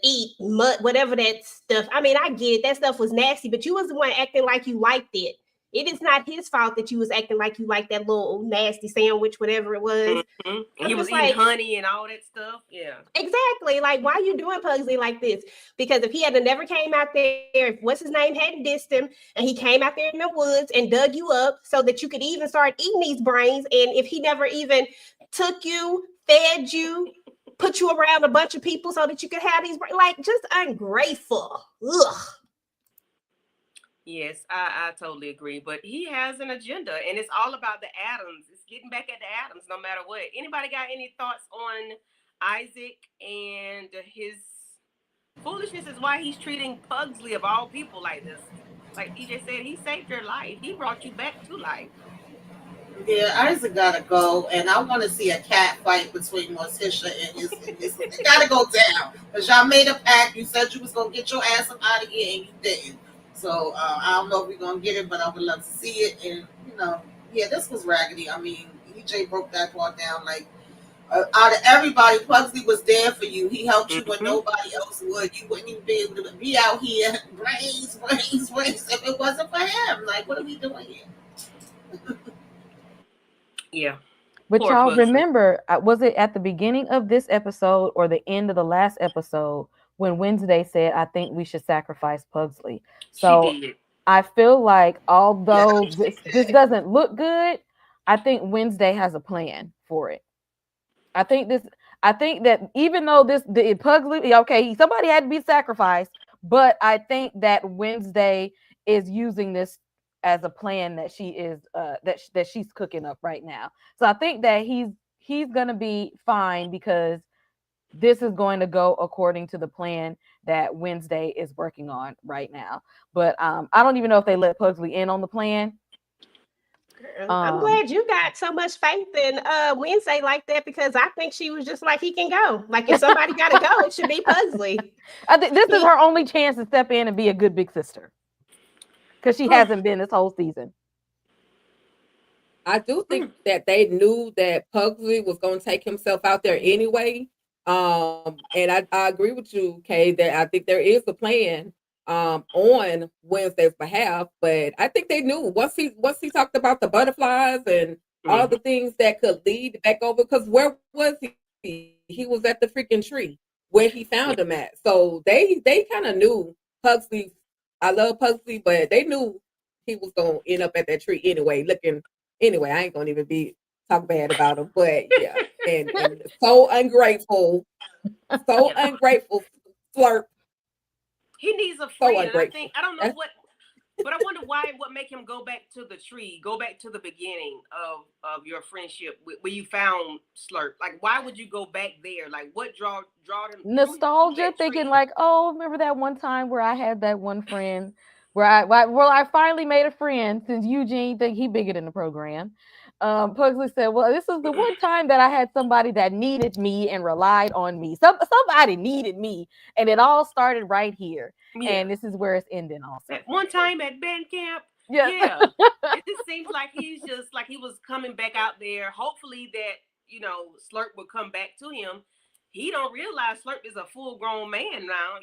[SPEAKER 5] eat mud, whatever that stuff. I mean, I get it. That stuff was nasty, but you was the one acting like you liked it. It is not his fault that you was acting like you liked that little nasty sandwich, whatever it was.
[SPEAKER 2] Mm-hmm. And he was eating honey and all that stuff. Yeah.
[SPEAKER 5] Exactly. Like, why are you doing Pugsley like this? Because if he had never came out there, if what's his name hadn't dissed him, and he came out there in the woods and dug you up so that you could even start eating these brains, and if he never even took you, fed you, put you around a bunch of people so that you could have these, like, just ungrateful. Ugh.
[SPEAKER 2] Yes, I totally agree. But he has an agenda, and it's all about the Adams. It's getting back at the Adams, no matter what. Anybody got any thoughts on Isaac and his foolishness? Is why he's treating Pugsley of all people like this. Like EJ said, he saved your life. He brought you back to life.
[SPEAKER 4] Yeah, Isaac gotta go, and I want to see a cat fight between Morticia and his. It gotta go down because y'all made a pact. You said you was gonna get your ass up out of here, and you didn't. So I don't know if we're gonna get it, but I would love to see it. And yeah, this was raggedy. I mean, EJ broke that part down. Like out of everybody, Pugsley was there for you. He helped you when nobody else would. You wouldn't even be able to be out here brains, if it wasn't for him. Like, what are we doing here?
[SPEAKER 2] Yeah.
[SPEAKER 1] But
[SPEAKER 2] Poor
[SPEAKER 1] y'all
[SPEAKER 2] Pugsley.
[SPEAKER 1] remember, was it at the beginning of this episode or the end of the last episode when Wednesday said, I think we should sacrifice Pugsley? So
[SPEAKER 2] She did.
[SPEAKER 1] I feel like although
[SPEAKER 4] Yeah,
[SPEAKER 1] this doesn't look good, I think Wednesday has a plan for it. I think that even though the Pugsley, okay, somebody had to be sacrificed, but I think that Wednesday is using this as a plan that she is that she's cooking up right now. So I think that he's gonna be fine because this is going to go according to the plan that Wednesday is working on right now. But I don't even know if they let Pugsley in on the plan.
[SPEAKER 5] Girl, I'm
[SPEAKER 1] Um,
[SPEAKER 5] glad you got so much faith in Wednesday like that because I think she was just like he can go. Like if somebody got to go, it should be Pugsley.
[SPEAKER 1] I think this is
[SPEAKER 5] He,
[SPEAKER 1] her only chance to step in and be a good big sister because she hasn't been this whole season.
[SPEAKER 3] I do think that they knew that Pugsley was going to take himself out there anyway. And I agree with you, Kay, that I think there is a plan on Wednesday's behalf. But I think they knew once he talked about the butterflies and all
[SPEAKER 2] Mm-hmm.
[SPEAKER 3] the things that could lead back over. Because where was he? He was at the freaking tree where he found him at. So they kind of knew Pugsley. I love Pugsley, but they knew he was gonna end up at that tree anyway. Looking anyway, I ain't gonna even be talk bad about him, but yeah, and so
[SPEAKER 2] Yeah.
[SPEAKER 3] ungrateful, flirt,
[SPEAKER 2] He needs a
[SPEAKER 3] so
[SPEAKER 2] friend, and
[SPEAKER 3] ungrateful.
[SPEAKER 2] I don't know what, but I wonder why. What make him go back to the tree? Go back to the beginning of your friendship where you found Slurp. Like, why would you go back there? Like, what draw him through
[SPEAKER 1] Nostalgia,
[SPEAKER 2] that
[SPEAKER 1] thinking
[SPEAKER 2] tree?
[SPEAKER 1] like, oh, remember that one time where I had that one friend where I finally made a friend since Eugene think he bigger than the program. Pugsley said, well, this is the one time that I had somebody that needed me and relied on me. Somebody needed me, and it all started right here.
[SPEAKER 2] Yeah,
[SPEAKER 1] And this is where it's ending also.
[SPEAKER 2] that one
[SPEAKER 1] So
[SPEAKER 2] time at band camp.
[SPEAKER 1] yeah.
[SPEAKER 2] Yeah, it just seems like he's just like he was coming back out there. Hopefully that Slurp would come back to him. He don't realize Slurp is a full grown man now.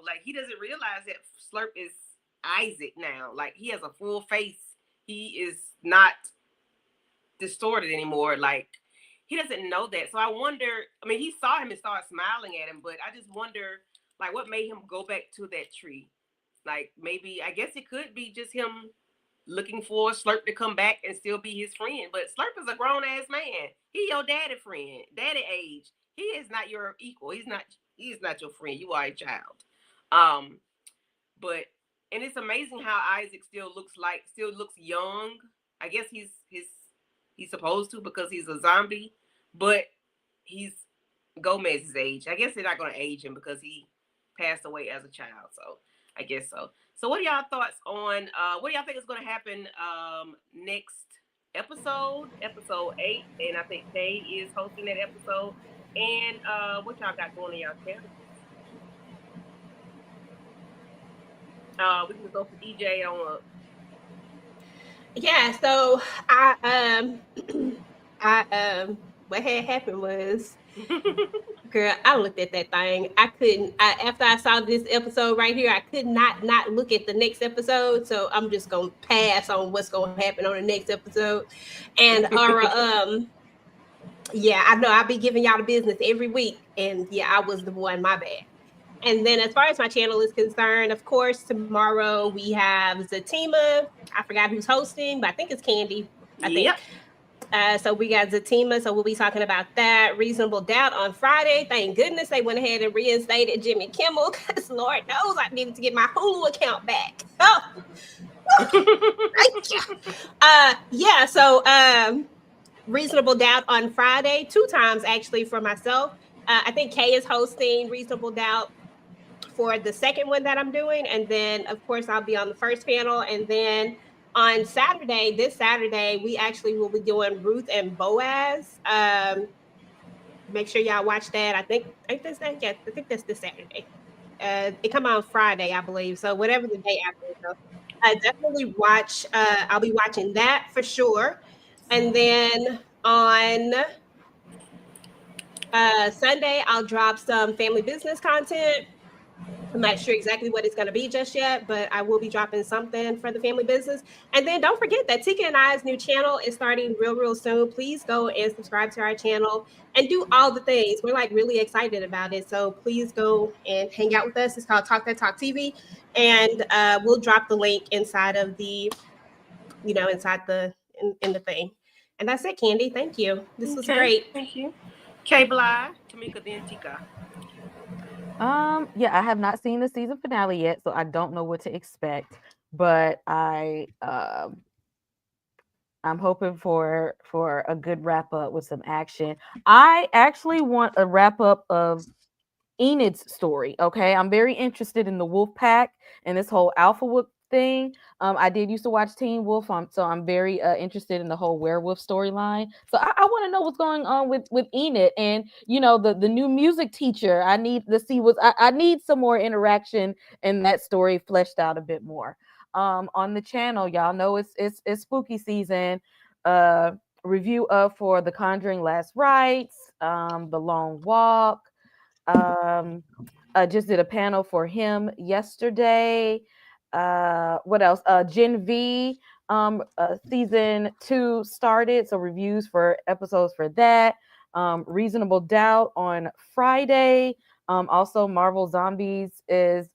[SPEAKER 2] Like he doesn't realize that Slurp is Isaac now. Like he has a full face. He is not distorted anymore. Like he doesn't know that. So I wonder. I mean, he saw him and started smiling at him, but I just wonder, like, what made him go back to that tree? Like maybe I guess it could be just him looking for Slurp to come back and still be his friend. But Slurp is a grown ass man. He your daddy friend, daddy age. He is not your equal. He's not. He is not your friend. You are a child. Um, but and it's amazing how Isaac still looks young. I guess he's supposed to because he's a zombie, but he's Gomez's age. I guess they're not going to age him because he passed away as a child. So I guess so. So what are y'all thoughts on what do y'all think is going to happen next episode 8, and I think Kay is hosting that episode. And what y'all got going in y'all channels? We can go for EJ on
[SPEAKER 5] yeah, so I what had happened was, girl, I looked at that thing. I couldn't. After I saw this episode right here, I could not look at the next episode. So I'm just gonna pass on what's gonna happen on the next episode. And yeah, I know I'll be giving y'all the business every week, and yeah, I was the one. My bad. And then as far as my channel is concerned, of course, tomorrow we have Zatima. I forgot who's hosting, but I think it's Candy. I think.
[SPEAKER 2] Yep.
[SPEAKER 5] So we got Zatima, so we'll be talking about that. Reasonable Doubt on Friday. Thank goodness they went ahead and reinstated Jimmy Kimmel, because Lord knows I needed to get my Hulu account back. Oh, thank you. Yeah, so Reasonable Doubt on Friday, 2 times actually for myself. I think Kay is hosting Reasonable Doubt for the second one that I'm doing. And then, of course, I'll be on the first panel. And then on Saturday, this Saturday, we actually will be doing Ruth and Boaz. Make sure y'all watch that. I think that's that. Yeah, I think that's this Saturday. It come out on Friday, I believe. So whatever the day after. So definitely watch. I'll be watching that for sure. And then on Sunday, I'll drop some family business content. I'm not sure exactly what it's going to be just yet, but I will be dropping something for the family business. And then don't forget that Tika and I's new channel is starting real soon. Please go and subscribe to our channel and do all the things. We're like really excited about it. So please go and hang out with us. It's called Talk That Talk TV. And we'll drop the link inside of the, inside in the thing. And that's it, Candy. Thank you. This was
[SPEAKER 2] Okay,
[SPEAKER 5] great.
[SPEAKER 2] thank you. Kay Bly, Tamika Dentika.
[SPEAKER 1] Yeah, I have not seen the season finale yet, so I don't know what to expect. But I'm hoping for a good wrap up with some action. I actually want a wrap up of Enid's story. Okay, I'm very interested in the wolf pack and this whole alpha wolf thing. I did used to watch Teen Wolf, so I'm very interested in the whole werewolf storyline. So I want to know what's going on with Enid, and the new music teacher. I need to see I need some more interaction and that story fleshed out a bit more. On the channel, y'all know it's spooky season. Uh, Review of for The Conjuring Last Rites, The Long Walk. Um, I just did a panel for him yesterday. What else? Gen V season 2 started, so reviews for episodes for that. Reasonable Doubt on Friday. Also, Marvel Zombies is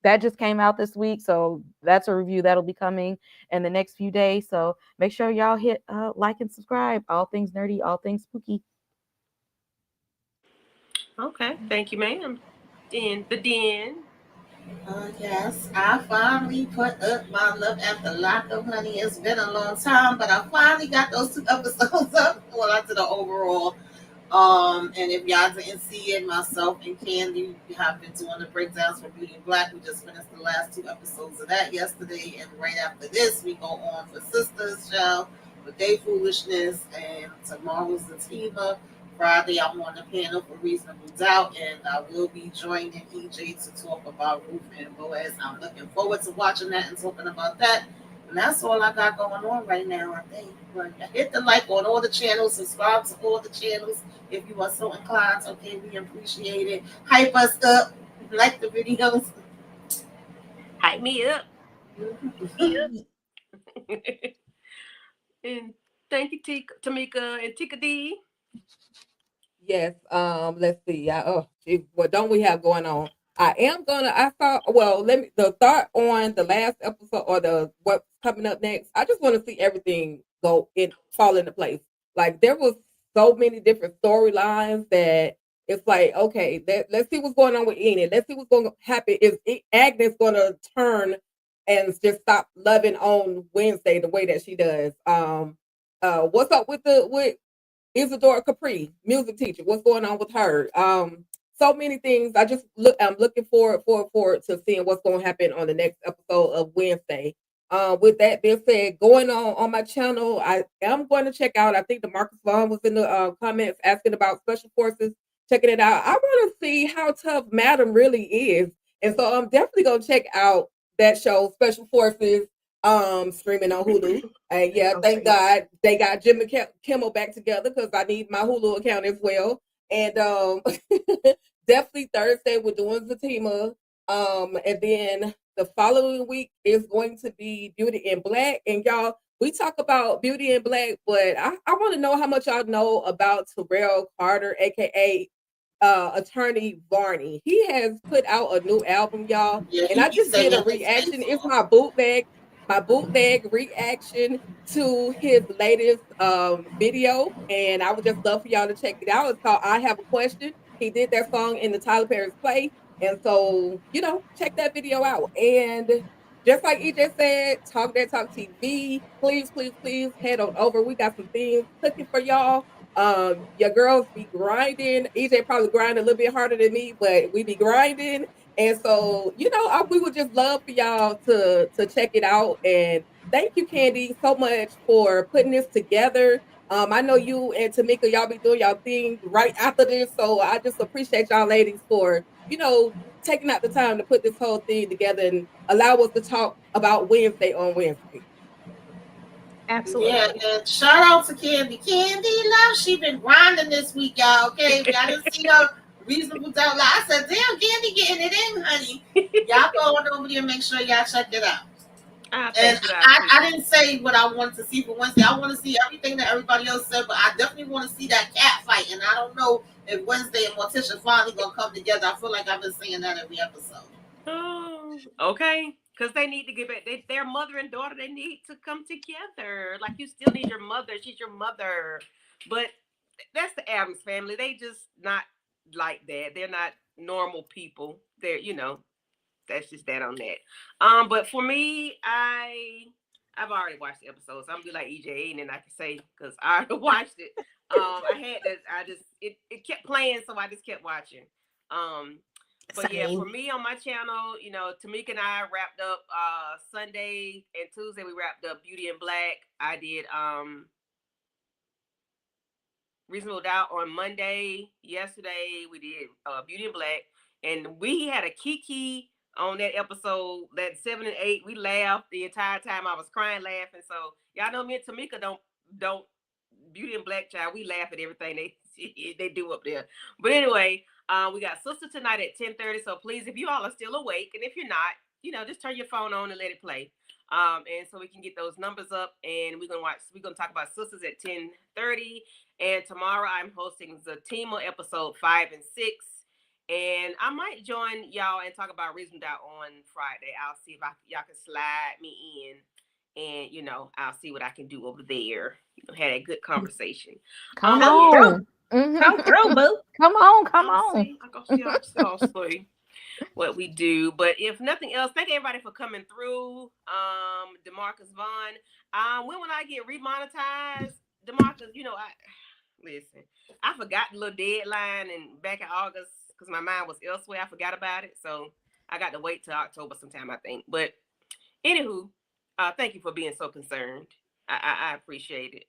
[SPEAKER 1] that just came out this week, so that's a review that'll be coming in the next few days. So make sure y'all hit like and subscribe. All things nerdy, all things spooky.
[SPEAKER 2] Okay, thank you, ma'am. Den the den.
[SPEAKER 4] Yes, I finally put up my love after lock of honey. It's been a long time, but I finally got those 2 episodes up. Well, I did the overall. And if y'all didn't see it, myself and Candy have been doing the breakdowns for Beauty and Black. We just finished the last 2 episodes of that yesterday, and right after this, we go on for Sisters Show with Day Foolishness, and tomorrow's the Tiva. Friday, I'm on the panel for Reasonable Doubt, and I will be joining EJ to talk about Ruth and Boaz. I'm looking forward to watching that and talking about that. And that's all I got going on right now, I think. But hit the like on all the channels, subscribe to all the channels if you are so inclined. Okay, we appreciate it. Hype us up, like the videos.
[SPEAKER 2] Hype me up. Me up. And thank you, Tamika and Tika D.
[SPEAKER 3] Yes. Let's see. What don't we have going on? I am gonna. I thought. Well, let me. The thought on the last episode or the what's coming up next. I just want to see everything fall into place. Like there was so many different storylines that it's like, okay, let's see what's going on with Enid. Let's see what's going to happen. Agnes going to turn and just stop loving on Wednesday the way that she does? What's up with Isadora Capri, music teacher? What's going on with her? So many things. I'm looking forward to seeing what's going to happen on the next episode of Wednesday. With that being said, going on my channel, I am going to check out. I think the Marcus Vaughn was in the comments asking about special forces. Checking it out. I want to see how tough Madam really is, and so I'm definitely going to check out that show, Special Forces, streaming on Hulu. And yeah, thank God they got Jimmy Kimmel back together because I need my Hulu account as well. And definitely Thursday we're doing Zatima. And then the following week is going to be Beauty in Black. And y'all, we talk about Beauty in Black, but I want to know how much y'all know about Terrell Carter, aka attorney Varney. He has put out a new album, y'all,
[SPEAKER 4] Yeah,
[SPEAKER 3] and
[SPEAKER 4] he
[SPEAKER 3] I
[SPEAKER 4] be
[SPEAKER 3] just did
[SPEAKER 4] singing
[SPEAKER 3] a
[SPEAKER 4] his face
[SPEAKER 3] reaction. It's
[SPEAKER 4] off.
[SPEAKER 3] my bootleg reaction to his latest video, and I would just love for y'all to check it out. It's called I Have a Question. He did that song in the Tyler Perry's play, and so check that video out. And just like EJ said, Talk That Talk TV, please, please, please head on over. We got some things cooking for y'all. Your girls be grinding. EJ probably grind a little bit harder than me, but we be grinding. And so, we would just love for y'all to check it out. And thank you, Candy, so much for putting this together. I know you and Tamika, y'all be doing y'all thing right after this. So I just appreciate y'all ladies for, taking out the time to put this whole thing together and allow us to talk about Wednesday on Wednesday.
[SPEAKER 4] Yeah,
[SPEAKER 5] Absolutely.
[SPEAKER 4] and shout out to Candy. Candy Love, she been grinding this week, y'all. Okay, if y'all didn't see her Reasonable Doubt, like I said, damn, Candy getting it in, honey. Y'all go on over there and make sure y'all check it out. And
[SPEAKER 2] Thank you. I
[SPEAKER 4] I
[SPEAKER 2] appreciate
[SPEAKER 4] didn't say what I wanted to see for Wednesday. I want to see everything that everybody else said, but I definitely want to see that cat fight. And I don't know if Wednesday and Morticia finally gonna come together. I feel like I've been saying that every episode.
[SPEAKER 2] Oh, okay. Because they need to get back. Their mother and daughter, they need to come together. Like, you still need your mother. She's your mother. But that's the Adams family. They just not like that. They're not normal people. That's just that on that. But for me, I've already watched the episodes. I'm good like EJ, and then I can say because I already watched it. I had that. It kept playing, so I just kept watching. But yeah, for
[SPEAKER 5] Same.
[SPEAKER 2] me on my channel, Tamika and I wrapped up Sunday and Tuesday. We wrapped up Beauty in Black. I did Reasonable Doubt on Monday. Yesterday we did Beauty in Black, and we had a Kiki on that episode. That 7 and 8, we laughed the entire time. I was crying laughing. So y'all know me and Tamika don't Beauty in Black, child. We laugh at everything they do up there. But anyway, we got Sister tonight at 10:30. So please, if you all are still awake, and if you're not, just turn your phone on and let it play. And so we can get those numbers up, and we're gonna talk about Sisters at 10:30. And tomorrow I'm hosting Zatima episode 5 and 6. And I might join y'all and talk about Reason Doubt on Friday. I'll see if y'all can slide me in. And I'll see what I can do over there. Had a good conversation.
[SPEAKER 1] Come
[SPEAKER 5] Come
[SPEAKER 2] Yeah.
[SPEAKER 5] through.
[SPEAKER 1] on. Mhm.
[SPEAKER 5] Come through, boo.
[SPEAKER 1] Come on. Come
[SPEAKER 2] I'll
[SPEAKER 1] on.
[SPEAKER 2] see. I'll see what we do. But if nothing else, thank everybody for coming through. DeMarcus Vaughn. When will I get remonetized? DeMarcus, listen. I forgot the little deadline and back in August because my mind was elsewhere. I forgot about it. So I got to wait till October sometime, I think. But anywho, thank you for being so concerned. I appreciate it.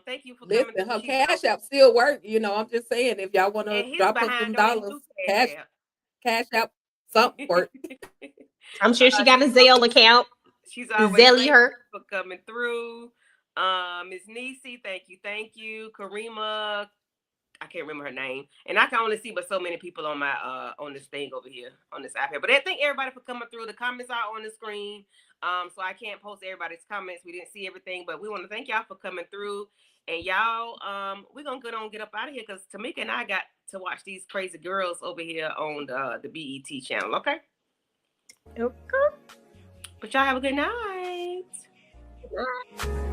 [SPEAKER 2] Thank you for coming
[SPEAKER 3] Listen,
[SPEAKER 2] through,
[SPEAKER 3] her
[SPEAKER 2] Chico.
[SPEAKER 3] cash app still work. I'm just saying, if y'all want to
[SPEAKER 2] And his
[SPEAKER 3] drop her some
[SPEAKER 2] behind don't even
[SPEAKER 3] dollars,
[SPEAKER 2] do cash out.
[SPEAKER 3] cash app, something work.
[SPEAKER 5] I'm sure she got a Zelle account.
[SPEAKER 2] She's always
[SPEAKER 5] Zelly her.
[SPEAKER 2] for coming through. Miss Nisi, thank you. Karima, I can't remember her name, and I can only see but so many people on my on this thing over here on this iPad. But I thank everybody for coming through. The comments are on the screen, so I can't post everybody's comments. We didn't see everything, but we want to thank y'all for coming through. And y'all, we're gonna get up out of here because Tamika and I got to watch these crazy girls over here on the BET channel. Okay.
[SPEAKER 5] Okay.
[SPEAKER 2] But y'all have a good night.
[SPEAKER 5] Bye.